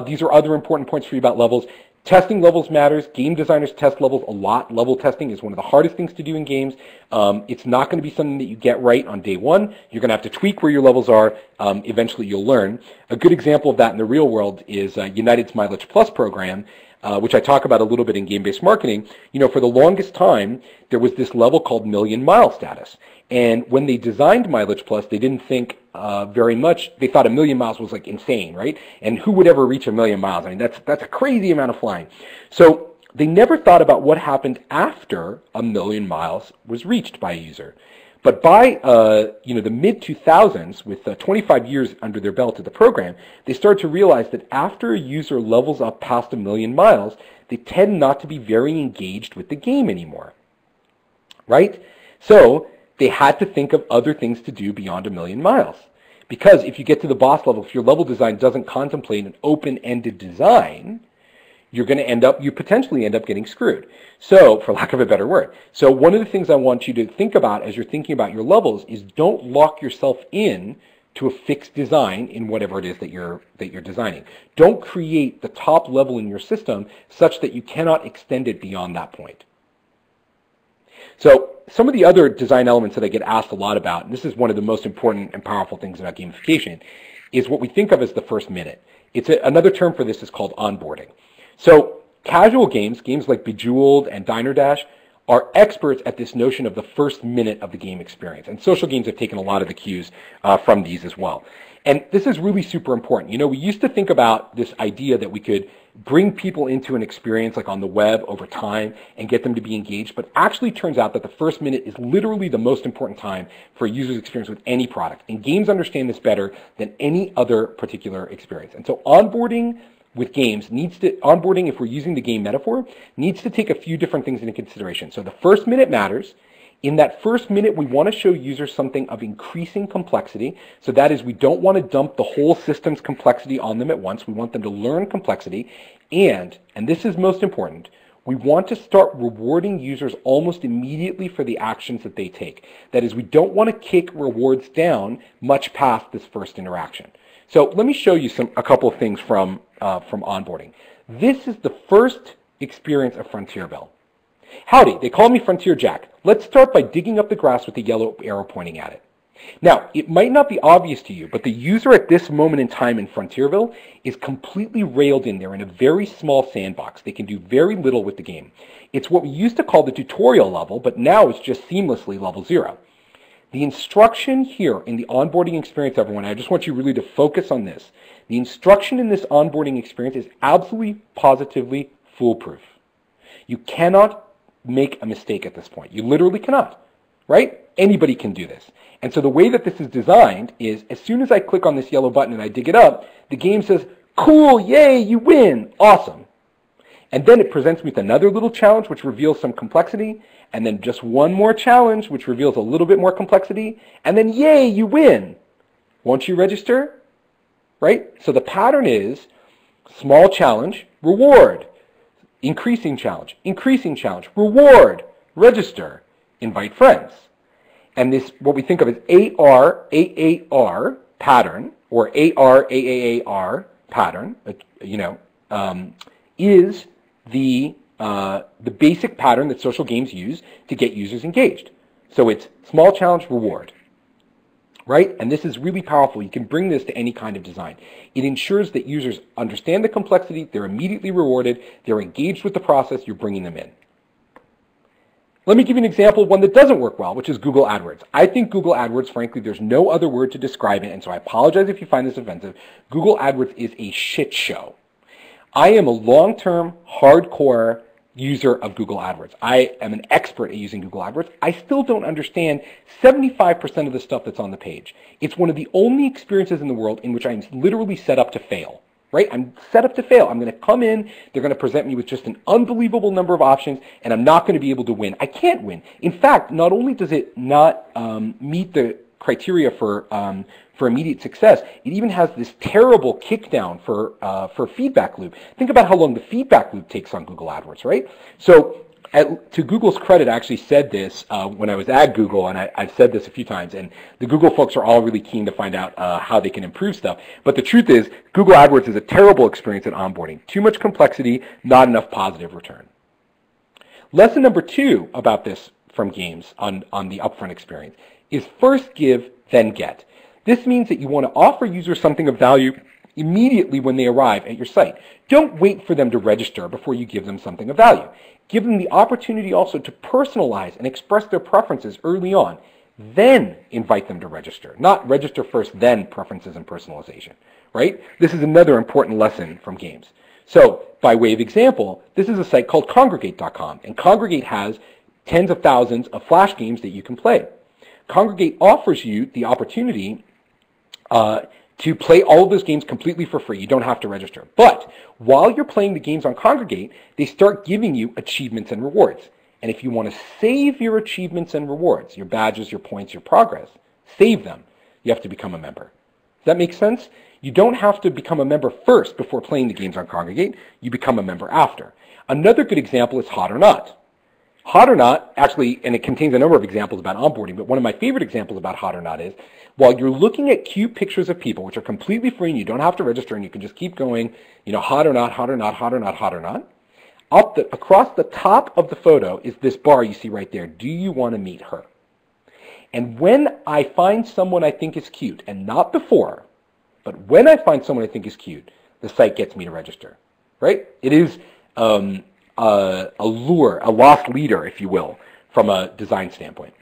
these are other important points for you about levels. Testing levels matters. Game designers test levels a lot. Level testing is one of the hardest things to do in games. It's not going to be something that you get right on day one. You're going to have to tweak where your levels are. Eventually you'll learn. A good example of that in the real world is United's Mileage Plus program, which I talk about a little bit in game-based marketing. For the longest time, there was this level called million mile status. And when they designed Mileage Plus, they didn't think very much. They thought 1,000,000 miles was like insane, right? And who would ever reach 1,000,000 miles? I mean, that's a crazy amount of flying. So they never thought about what happened after 1,000,000 miles was reached by a user. But by the mid-2000s, with 25 years under their belt of the program, they started to realize that after a user levels up past 1,000,000 miles, they tend not to be very engaged with the game anymore, right? So they had to think of other things to do beyond 1,000,000 miles. Because if you get to the boss level, if your level design doesn't contemplate an open-ended design, you potentially end up getting screwed. So, for lack of a better word. So one of the things I want you to think about as you're thinking about your levels is don't lock yourself in to a fixed design in whatever it is that you're designing. Don't create the top level in your system such that you cannot extend it beyond that point. So some of the other design elements that I get asked a lot about, and this is one of the most important and powerful things about gamification, is what we think of as the first minute. Another term for this is called onboarding. So casual games like Bejeweled and Diner Dash, are experts at this notion of the first minute of the game experience. And social games have taken a lot of the cues from these as well. And this is really super important. We used to think about this idea that we could bring people into an experience like on the web over time and get them to be engaged, but actually turns out that the first minute is literally the most important time for a user's experience with any product. And games understand this better than any other particular experience. And so onboarding with games onboarding, if we're using the game metaphor, needs to take a few different things into consideration. So the first minute matters. In that first minute, we want to show users something of increasing complexity. So that is, we don't want to dump the whole system's complexity on them at once. We want them to learn complexity. And this is most important, we want to start rewarding users almost immediately for the actions that they take. That is, we don't want to kick rewards down much past this first interaction. So let me show you a couple of things from onboarding. This is the first experience of Frontierville. Howdy, they call me Frontier Jack. Let's start by digging up the grass with the yellow arrow pointing at it. Now, it might not be obvious to you, but the user at this moment in time in Frontierville is completely railed in there in a very small sandbox. They can do very little with the game. It's what we used to call the tutorial level, but now it's just seamlessly level 0. The instruction here in the onboarding experience, everyone, I just want you really to focus on this. The instruction in this onboarding experience is absolutely, positively foolproof. You cannot make a mistake at this point. You literally cannot, right? Anybody can do this. And so the way that this is designed is as soon as I click on this yellow button and I dig it up, the game says, cool, yay, you win, awesome. And then it presents me with another little challenge which reveals some complexity, and then just one more challenge which reveals a little bit more complexity, and then yay, you win. Won't you register? Right? So the pattern is small challenge, reward. Increasing challenge, reward, register, invite friends. And this, what we think of as AR pattern, or AR pattern, is the basic pattern that social games use to get users engaged. So it's small challenge, reward. Right? And this is really powerful. You can bring this to any kind of design. It ensures that users understand the complexity, they're immediately rewarded, they're engaged with the process, you're bringing them in. Let me give you an example of one that doesn't work well, which is Google AdWords. I think Google AdWords, frankly, there's no other word to describe it, and so I apologize if you find this offensive. Google AdWords is a shit show. I am a long-term, hardcore user of Google AdWords. I am an expert at using Google AdWords. I still don't understand 75% of the stuff that's on the page. It's one of the only experiences in the world in which I'm literally set up to fail, right? I'm set up to fail. I'm going to come in, they're going to present me with just an unbelievable number of options, and I'm not going to be able to win. I can't win. In fact, not only does it not meet the criteria for immediate success, it even has this terrible kickdown for feedback loop. Think about how long the feedback loop takes on Google AdWords, right? So to Google's credit, I actually said this when I was at Google, and I've said this a few times, and the Google folks are all really keen to find out how they can improve stuff. But the truth is, Google AdWords is a terrible experience at onboarding. Too much complexity, not enough positive return. Lesson number 2 about this from games on the upfront experience is first give, then get. This means that you want to offer users something of value immediately when they arrive at your site. Don't wait for them to register before you give them something of value. Give them the opportunity also to personalize and express their preferences early on. Then invite them to register. Not register first, then preferences and personalization, right? This is another important lesson from games. So, by way of example, this is a site called congregate.com, and Congregate has tens of thousands of Flash games that you can play. Congregate offers you the opportunity to play all of those games completely for free. You don't have to register. But while you're playing the games on Congregate, they start giving you achievements and rewards. And if you want to save your achievements and rewards, your badges, your points, your progress, save them, you have to become a member. Does that make sense? You don't have to become a member first before playing the games on Congregate. You become a member after. Another good example is Hot or Not. Hot or Not, actually, and it contains a number of examples about onboarding, but one of my favorite examples about Hot or Not is, while you're looking at cute pictures of people, which are completely free and you don't have to register and you can just keep going, hot or not, hot or not, hot or not, hot or not, across the top of the photo is this bar you see right there. Do you want to meet her? And when I find someone I think is cute, and not before, but when I find someone I think is cute, the site gets me to register, right? It is a lure, a lost leader, if you will, from a design standpoint.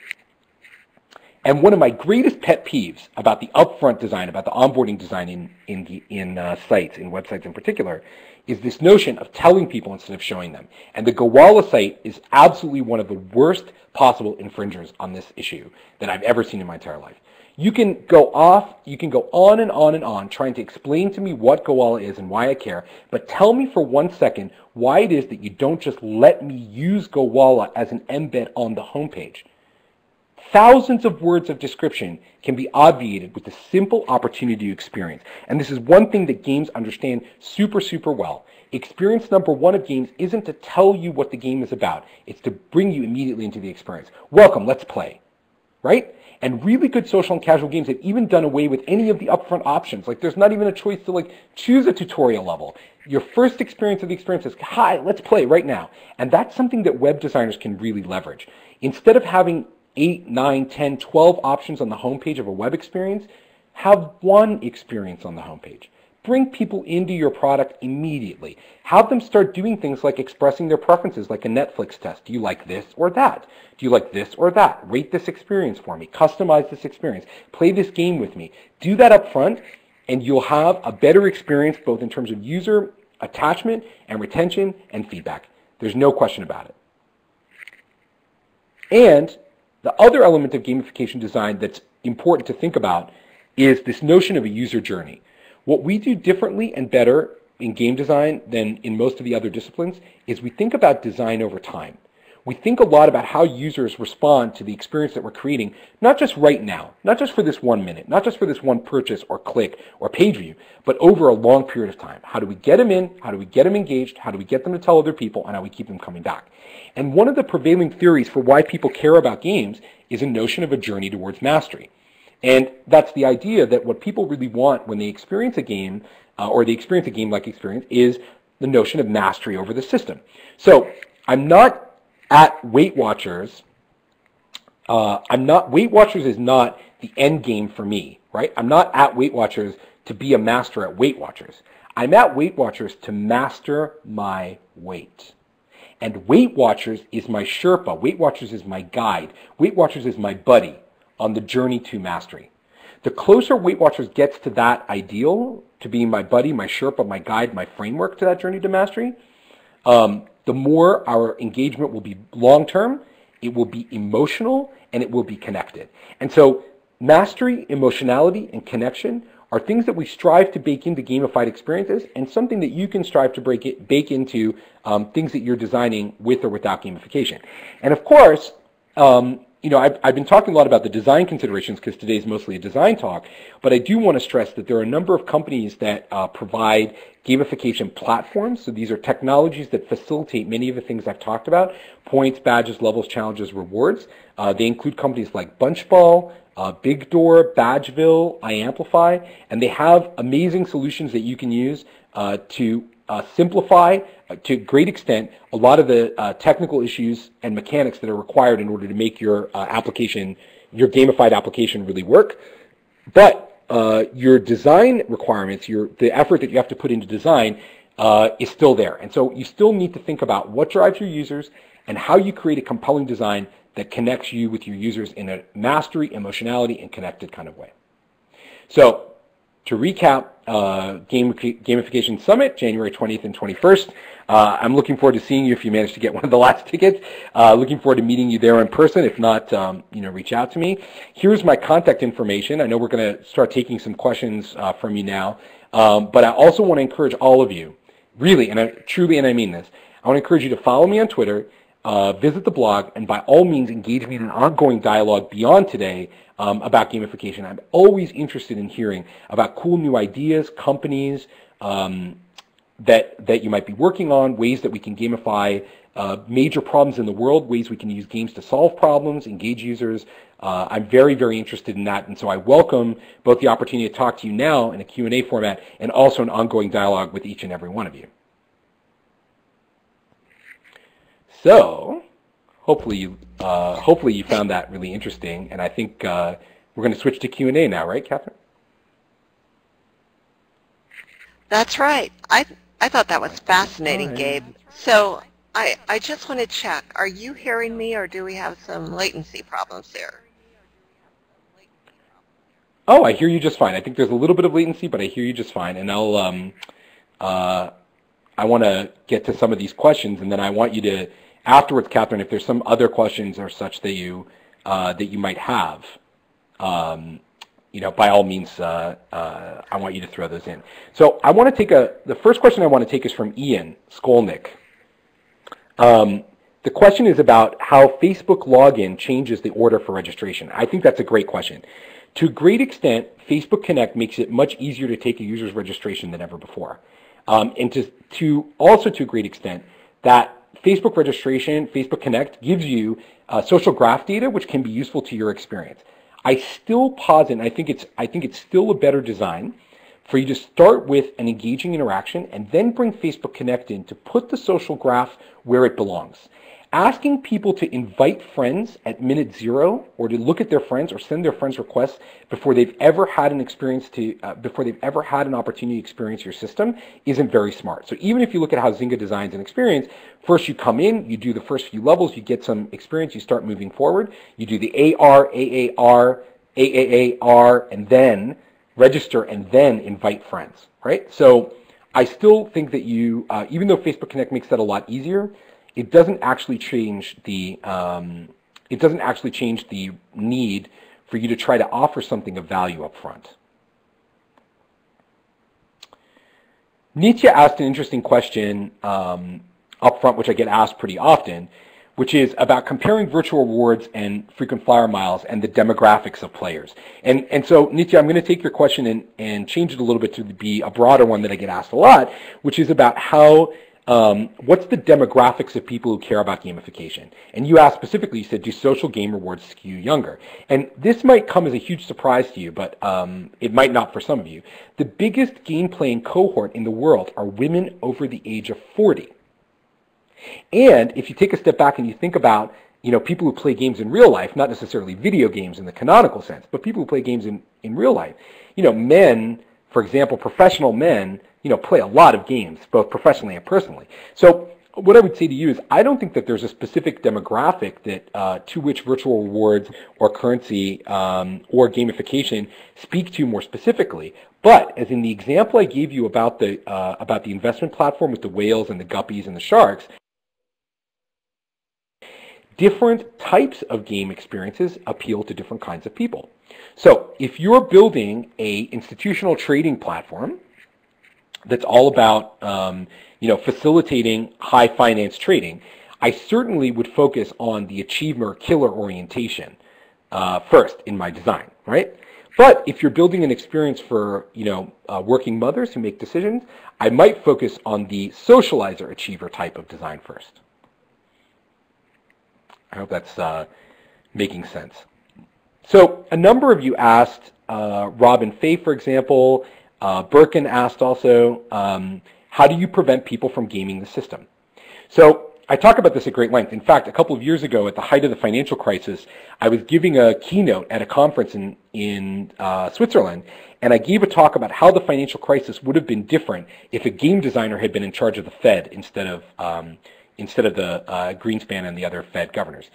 And one of my greatest pet peeves about the upfront design, about the onboarding design in sites, in websites in particular, is this notion of telling people instead of showing them. And the Gowalla site is absolutely one of the worst possible infringers on this issue that I've ever seen in my entire life. You can go on and on and on trying to explain to me what Gowalla is and why I care, but tell me for 1 second why it is that you don't just let me use Gowalla as an embed on the homepage. Thousands of words of description can be obviated with the simple opportunity to experience. And this is one thing that games understand super, super well. Experience number 1 of games isn't to tell you what the game is about. It's to bring you immediately into the experience. Welcome, let's play. Right? And really good social and casual games have even done away with any of the upfront options. Like there's not even a choice to choose a tutorial level. Your first experience of the experience is, hi, let's play right now. And that's something that web designers can really leverage. Instead of having 8, 9, 10, 12 options on the homepage of a web experience, have one experience on the homepage. Bring people into your product immediately. Have them start doing things like expressing their preferences, like a Netflix test. Do you like this or that? Do you like this or that? Rate this experience for me. Customize this experience. Play this game with me. Do that up front, and you'll have a better experience both in terms of user attachment and retention and feedback. There's no question about it. And the other element of gamification design that's important to think about is this notion of a user journey. What we do differently and better in game design than in most of the other disciplines is we think about design over time. We think a lot about how users respond to the experience that we're creating, not just right now, not just for this 1 minute, not just for this one purchase or click or page view, but over a long period of time. How do we get them in? How do we get them engaged? How do we get them to tell other people? And how do we keep them coming back? And one of the prevailing theories for why people care about games is a notion of a journey towards mastery. And that's the idea that what people really want when they experience a game, or they experience a game-like experience, is the notion of mastery over the system. So I'm not at Weight Watchers. Weight Watchers is not the end game for me, right? I'm not at Weight Watchers to be a master at Weight Watchers. I'm at Weight Watchers to master my weight. And Weight Watchers is my Sherpa. Weight Watchers is my guide. Weight Watchers is my buddy on the journey to mastery. The closer Weight Watchers gets to that ideal, to being my buddy, my Sherpa, my guide, my framework to that journey to mastery, the the more our engagement will be long-term, it will be emotional, and it will be connected. And so mastery, emotionality, and connection are things that we strive to bake into gamified experiences, and something that you can strive to bake into things that you're designing with or without gamification. And of course, I've been talking a lot about the design considerations because today's mostly a design talk, but I do want to stress that there are a number of companies that provide gamification platforms. So these are technologies that facilitate many of the things I've talked about: points, badges, levels, challenges, rewards. They include companies like Bunchball, Big Door, Badgeville, iAmplify, and they have amazing solutions that you can use to simplify, to a great extent, a lot of the technical issues and mechanics that are required in order to make your application, your gamified application, really work. But your design requirements, the effort that you have to put into design is still there. And so you still need to think about what drives your users and how you create a compelling design that connects you with your users in a mastery, emotionality, and connected kind of way. So to recap, Gamification Summit, January 20th and 21st. I'm looking forward to seeing you if you manage to get one of the last tickets. Looking forward to meeting you there in person. If not, reach out to me. Here's my contact information. I know we're going to start taking some questions from you now, but I also want to encourage all of you, really, and I mean this, I want to encourage you to follow me on Twitter, visit the blog, and by all means engage me in an ongoing dialogue beyond today about gamification. I'm always interested in hearing about cool new ideas, companies that you might be working on, ways that we can gamify major problems in the world, ways we can use games to solve problems, engage users. I'm very, very interested in that, and so I welcome both the opportunity to talk to you now in a Q&A format and also an ongoing dialogue with each and every one of you. So, hopefully you found that really interesting, and I think we're going to switch to Q&A now, right, Catherine? That's right. I thought that was fascinating, Gabe. So I just want to check. Are you hearing me, or do we have some latency problems there? Oh, I hear you just fine. I think there's a little bit of latency, but I hear you just fine, and I want to get to some of these questions, and then I want you to, afterwards, Catherine, if there's some other questions or such that you might have, by all means, I want you to throw those in. So I want to take the first question I want to take is from Ian Skolnick. The question is about how Facebook login changes the order for registration. I think that's a great question. To a great extent, Facebook Connect makes it much easier to take a user's registration than ever before. And also to a great extent, that Facebook registration, Facebook Connect, gives you social graph data, which can be useful to your experience. I still posit, and I think it's still a better design for you to start with an engaging interaction and then bring Facebook Connect in to put the social graph where it belongs. Asking people to invite friends at minute 0 or to look at their friends or send their friends requests before they've ever had an opportunity to experience your system isn't very smart. So even if you look at how Zynga designs an experience, first you come in, you do the first few levels, you get some experience, you start moving forward, you do the AR, AAR, AAAR, and then register and then invite friends, right? So I still think that you, even though Facebook Connect makes that a lot easier, it doesn't actually change the need for you to try to offer something of value up front. Nitya asked an interesting question up front, which I get asked pretty often, which is about comparing virtual rewards and frequent flyer miles and the demographics of players. And so, Nitya, I'm going to take your question and change it a little bit to be a broader one that I get asked a lot, which is about how what's the demographics of people who care about gamification? And you asked specifically, you said, do social game rewards skew younger? And this might come as a huge surprise to you, but it might not for some of you. The biggest game playing cohort in the world are women over the age of 40. And if you take a step back and you think about, people who play games in real life, not necessarily video games in the canonical sense, but people who play games in real life, men, for example, professional men, play a lot of games, both professionally and personally. So what I would say to you is I don't think that there's a specific demographic that to which virtual rewards or currency or gamification speak to more specifically. But as in the example I gave you about the investment platform with the whales and the guppies and the sharks, different types of game experiences appeal to different kinds of people. So if you're building a institutional trading platform that's all about facilitating high finance trading, I certainly would focus on the achiever killer orientation first in my design, right? But if you're building an experience for working mothers who make decisions, I might focus on the socializer achiever type of design first. I hope that's making sense. So a number of you asked, Robin Fay, for example, Birkin asked also, how do you prevent people from gaming the system? So I talk about this at great length. In fact, a couple of years ago, at the height of the financial crisis, I was giving a keynote at a conference in Switzerland, and I gave a talk about how the financial crisis would have been different if a game designer had been in charge of the Fed instead of the Greenspan and the other Fed governors.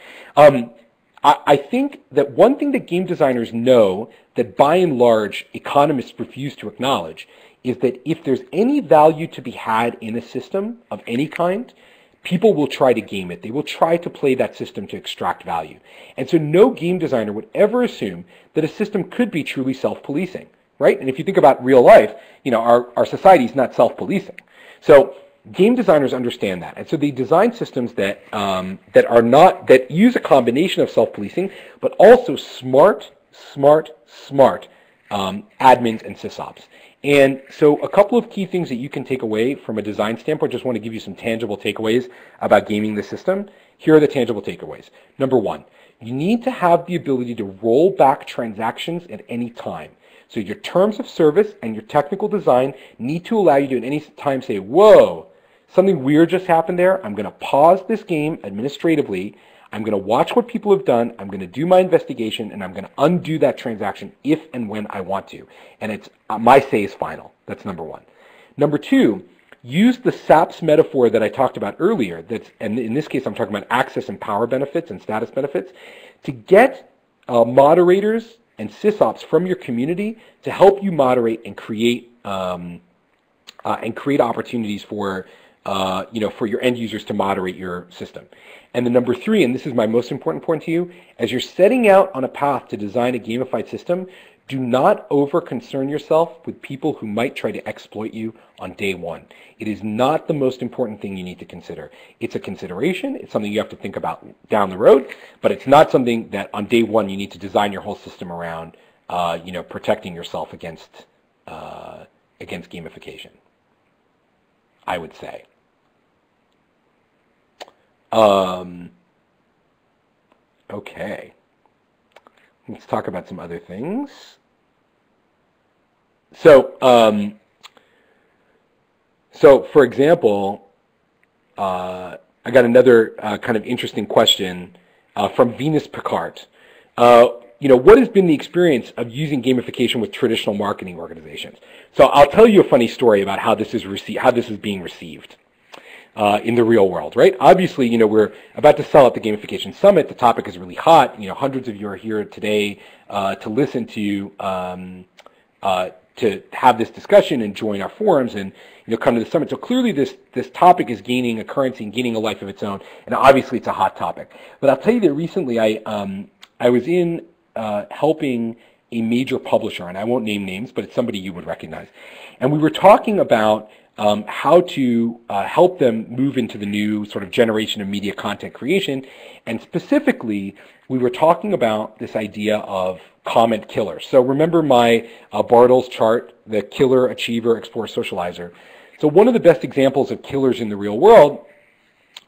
I think that one thing that game designers know that by and large economists refuse to acknowledge is that if there's any value to be had in a system of any kind, people will try to game it. They will try to play that system to extract value. And so no game designer would ever assume that a system could be truly self-policing, right? And if you think about real life, our society is not self-policing. So game designers understand that, and so they design systems that use a combination of self-policing, but also smart admins and sysops. And so a couple of key things that you can take away from a design standpoint, just want to give you some tangible takeaways about gaming the system. Here are the tangible takeaways. Number one, you need to have the ability to roll back transactions at any time. So your terms of service and your technical design need to allow you to at any time say, whoa, something weird just happened there. I'm going to pause this game administratively. I'm going to watch what people have done. I'm going to do my investigation, and I'm going to undo that transaction if and when I want to. And it's my say is final. That's number one. Number two, use the SAPS metaphor that I talked about earlier. And in this case, I'm talking about access and power benefits and status benefits to get moderators and sysops from your community to help you moderate and create opportunities for your end users to moderate your system. And the number three, and this is my most important point to you, as you're setting out on a path to design a gamified system, do not over-concern yourself with people who might try to exploit you on day one. It is not the most important thing you need to consider. It's a consideration. It's something you have to think about down the road, but it's not something that on day one you need to design your whole system around, protecting yourself against gamification, I would say. Okay. Let's talk about some other things. So for example, I got another kind of interesting question from Venus Picard. What has been the experience of using gamification with traditional marketing organizations? So I'll tell you a funny story about how this is being received in the real world, right? Obviously, we're about to sell at the Gamification Summit. The topic is really hot. Hundreds of you are here today to listen to have this discussion and join our forums and come to the summit. So clearly, this topic is gaining a currency and gaining a life of its own, and obviously, it's a hot topic. But I'll tell you that recently, I was in helping a major publisher, and I won't name names, but it's somebody you would recognize, and we were talking about how to help them move into the new sort of generation of media content creation. And specifically, we were talking about this idea of comment killers. So remember my Bartle's chart, the killer, achiever, explorer, socializer. So one of the best examples of killers in the real world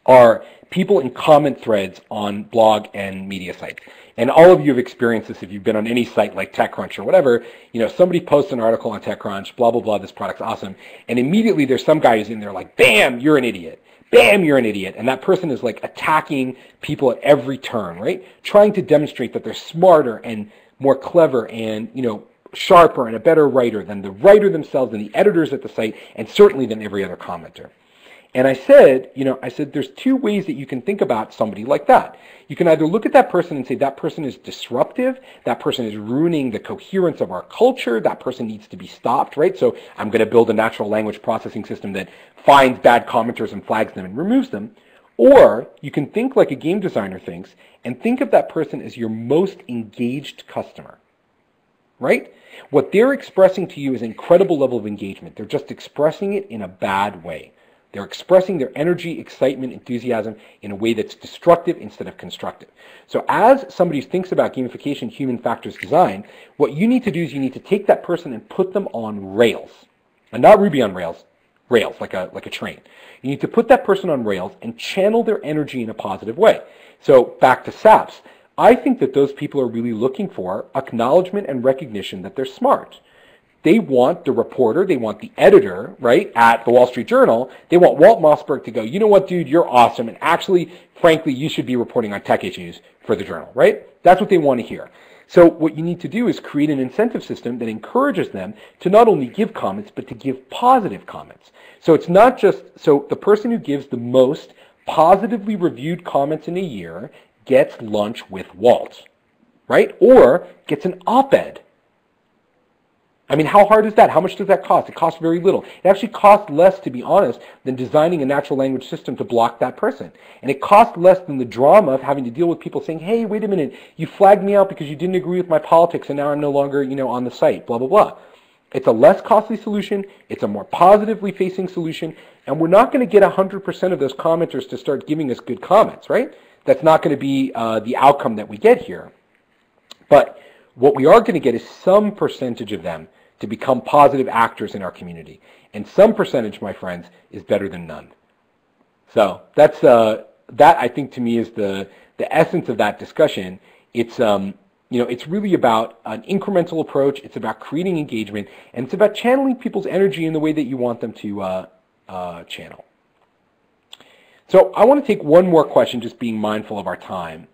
are people in comment threads on blog and media sites. And all of you have experienced this if you've been on any site like TechCrunch or whatever. Somebody posts an article on TechCrunch, blah, blah, blah, this product's awesome. And immediately there's some guy who's in there like, bam, you're an idiot. Bam, you're an idiot. And that person is like attacking people at every turn, right? Trying to demonstrate that they're smarter and more clever and, sharper and a better writer than the writer themselves and the editors at the site, and certainly than every other commenter. And I said, there's two ways that you can think about somebody like that. You can either look at that person and say that person is disruptive, that person is ruining the coherence of our culture, that person needs to be stopped, right? So I'm going to build a natural language processing system that finds bad commenters and flags them and removes them. Or you can think like a game designer thinks and think of that person as your most engaged customer, right? What they're expressing to you is an incredible level of engagement. They're just expressing it in a bad way. They're expressing their energy, excitement, enthusiasm in a way that's destructive instead of constructive. So as somebody thinks about gamification, human factors design, what you need to do is you need to take that person and put them on rails. And not Ruby on rails, rails, like a train. You need to put that person on rails and channel their energy in a positive way. So back to SAPs. I think that those people are really looking for acknowledgement and recognition that they're smart. They want the reporter, they want the editor, right, at the Wall Street Journal, they want Walt Mossberg to go, you know what, dude, you're awesome, and actually, frankly, you should be reporting on tech issues for the journal, right? That's what they want to hear. So what you need to do is create an incentive system that encourages them to not only give comments, but to give positive comments. So it's not just, so the person who gives the most positively reviewed comments in a year gets lunch with Walt, right? Or gets an op-ed. I mean, how hard is that? How much does that cost? It costs very little. It actually costs less, to be honest, than designing a natural language system to block that person. And it costs less than the drama of having to deal with people saying, hey, wait a minute, you flagged me out because you didn't agree with my politics and now I'm no longer, on the site, blah, blah, blah. It's a less costly solution. It's a more positively facing solution. And we're not going to get 100% of those commenters to start giving us good comments, right? That's not going to be the outcome that we get here. But what we are going to get is some percentage of them to become positive actors in our community. And some percentage, my friends, is better than none. So that's that, I think, to me is the essence of that discussion. It's it's really about an incremental approach. It's about creating engagement, and it's about channeling people's energy in the way that you want them to channel. So I want to take one more question, just being mindful of our time.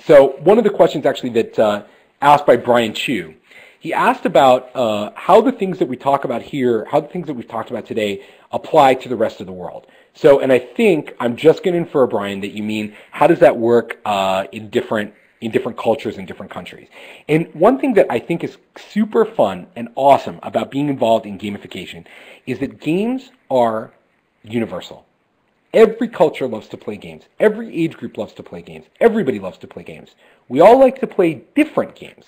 So one of the questions actually that asked by Brian Chu, he asked about how the things that we talk about here, how the things that we've talked about today apply to the rest of the world. So, and I think I'm just going to infer, Brian, that you mean how does that work in different cultures in different countries. And one thing that I think is super fun and awesome about being involved in gamification is that games are universal. Every culture loves to play games. Every age group loves to play games. Everybody loves to play games. We all like to play different games.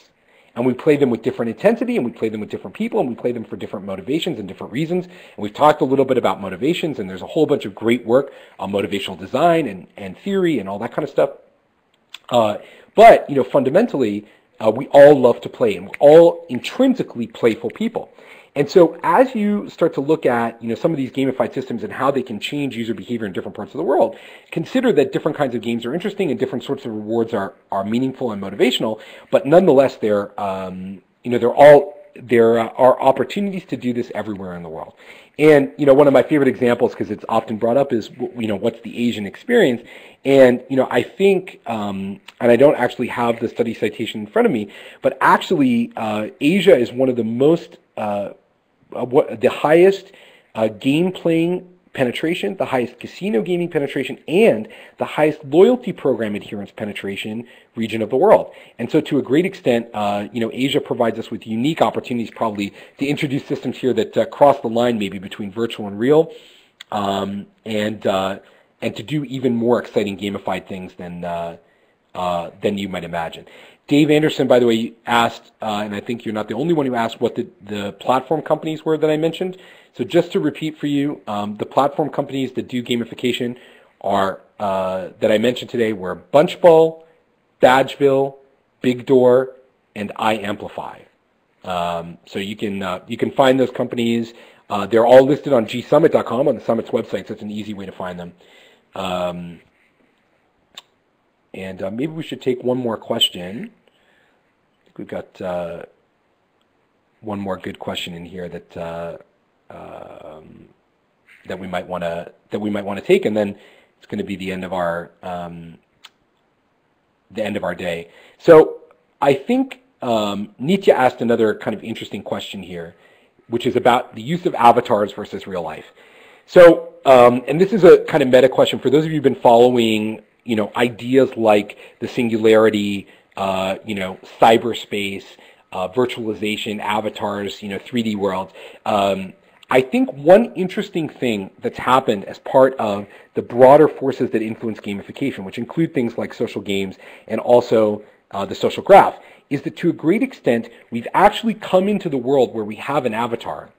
And we play them with different intensity, and we play them with different people, and we play them for different motivations and different reasons. And we've talked a little bit about motivations, and there's a whole bunch of great work on motivational design and theory and all that kind of stuff. But fundamentally, we all love to play, and we're all intrinsically playful people. And so as you start to look at, some of these gamified systems and how they can change user behavior in different parts of the world, consider that different kinds of games are interesting and different sorts of rewards are meaningful and motivational, but nonetheless, there are opportunities to do this everywhere in the world. And, one of my favorite examples, because it's often brought up, is, what's the Asian experience? And, I think, and I don't actually have the study citation in front of me, but actually Asia is one of the most the highest game playing penetration, the highest casino gaming penetration, and the highest loyalty program adherence penetration region of the world. And so to a great extent, Asia provides us with unique opportunities probably to introduce systems here that cross the line maybe between virtual and real, and to do even more exciting gamified things than you might imagine. Dave Anderson, by the way, asked, and I think you're not the only one who asked what the platform companies were that I mentioned. So just to repeat for you, the platform companies that do gamification are that I mentioned today were Bunchball, Badgeville, Big Door, and iAmplify. So you can find those companies. They're all listed on gsummit.com on the Summit's website, so it's an easy way to find them. And maybe we should take one more question. I think we've got one more good question in here that we might want to take, and then it's going to be the end of our day. So I think Nitya asked another kind of interesting question here, which is about the use of avatars versus real life. So, and this is a kind of meta question for those of you who've been following ideas like the singularity, cyberspace, virtualization, avatars, 3D worlds. I think one interesting thing that's happened as part of the broader forces that influence gamification, which include things like social games and also the social graph, is that to a great extent, we've actually come into the world where we have an avatar.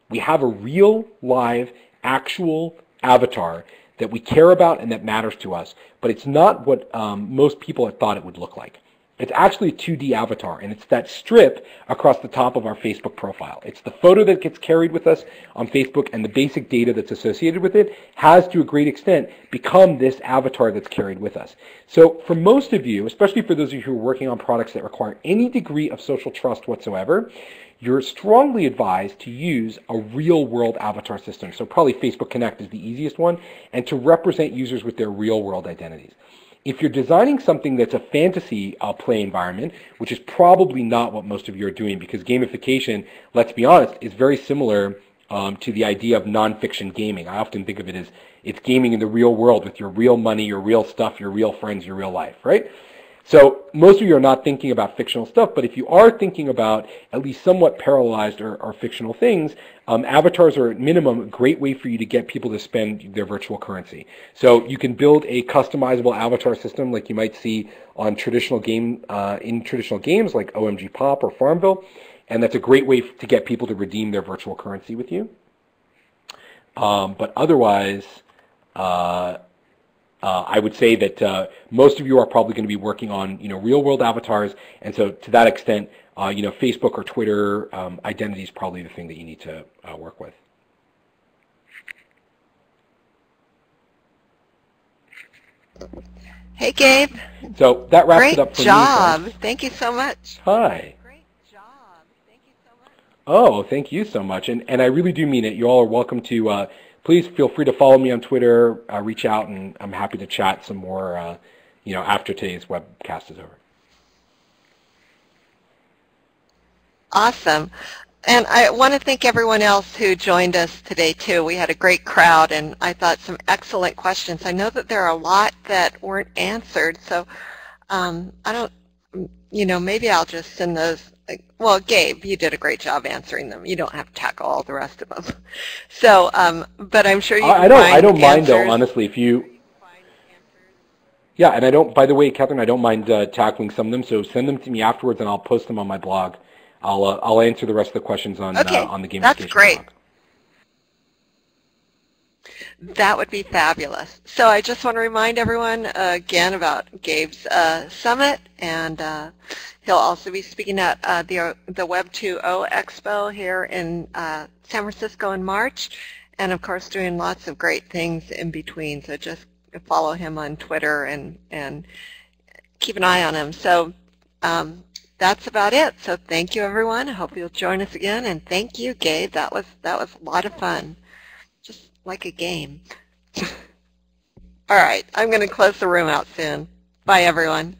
We have a real, live, actual avatar that we care about and that matters to us, but it's not what most people had thought it would look like. It's actually a 2D avatar, and it's that strip across the top of our Facebook profile. It's the photo that gets carried with us on Facebook, and the basic data that's associated with it has, to a great extent, become this avatar that's carried with us. So for most of you, especially for those of you who are working on products that require any degree of social trust whatsoever, you're strongly advised to use a real-world avatar system. So probably Facebook Connect is the easiest one, and to represent users with their real-world identities. If you're designing something that's a fantasy play environment, which is probably not what most of you are doing, because gamification, let's be honest, is very similar to the idea of nonfiction gaming. I often think of it as it's gaming in the real world with your real money, your real stuff, your real friends, your real life, right? So most of you are not thinking about fictional stuff, but if you are thinking about at least somewhat parallelized or fictional things, avatars are at minimum a great way for you to get people to spend their virtual currency. So you can build a customizable avatar system like you might see on traditional games like OMG Pop or Farmville, and that's a great way to get people to redeem their virtual currency with you. But otherwise, I would say that most of you are probably going to be working on, real-world avatars, and so to that extent, Facebook or Twitter identity is probably the thing that you need to work with. Hey, Gabe. So that wraps it up for me. Great job. Me. Thank you so much. Hi. Great job. Thank you so much. Oh, thank you so much, and I really do mean it. You all are welcome to. Please feel free to follow me on Twitter, reach out, and I'm happy to chat some more, after today's webcast is over. Awesome. And I want to thank everyone else who joined us today, too. We had a great crowd, and I thought some excellent questions. I know that there are a lot that weren't answered, so I don't, maybe I'll just send those. Well, Gabe, you did a great job answering them. You don't have to tackle all the rest of them. So, but I'm sure you can I don't mind, though, honestly, if you... Yeah, and I don't, by the way, Catherine, I don't mind tackling some of them, so send them to me afterwards, and I'll post them on my blog. I'll answer the rest of the questions on the gamification that's great. blog. That would be fabulous. So I just want to remind everyone again about Gabe's summit, and he'll also be speaking at the Web 2.0 Expo here in San Francisco in March, and of course doing lots of great things in between. So just follow him on Twitter and keep an eye on him. So that's about it. So thank you, everyone. I hope you'll join us again, and thank you, Gabe. That was a lot of fun. Just like a game. All right, I'm going to close the room out soon. Bye, everyone.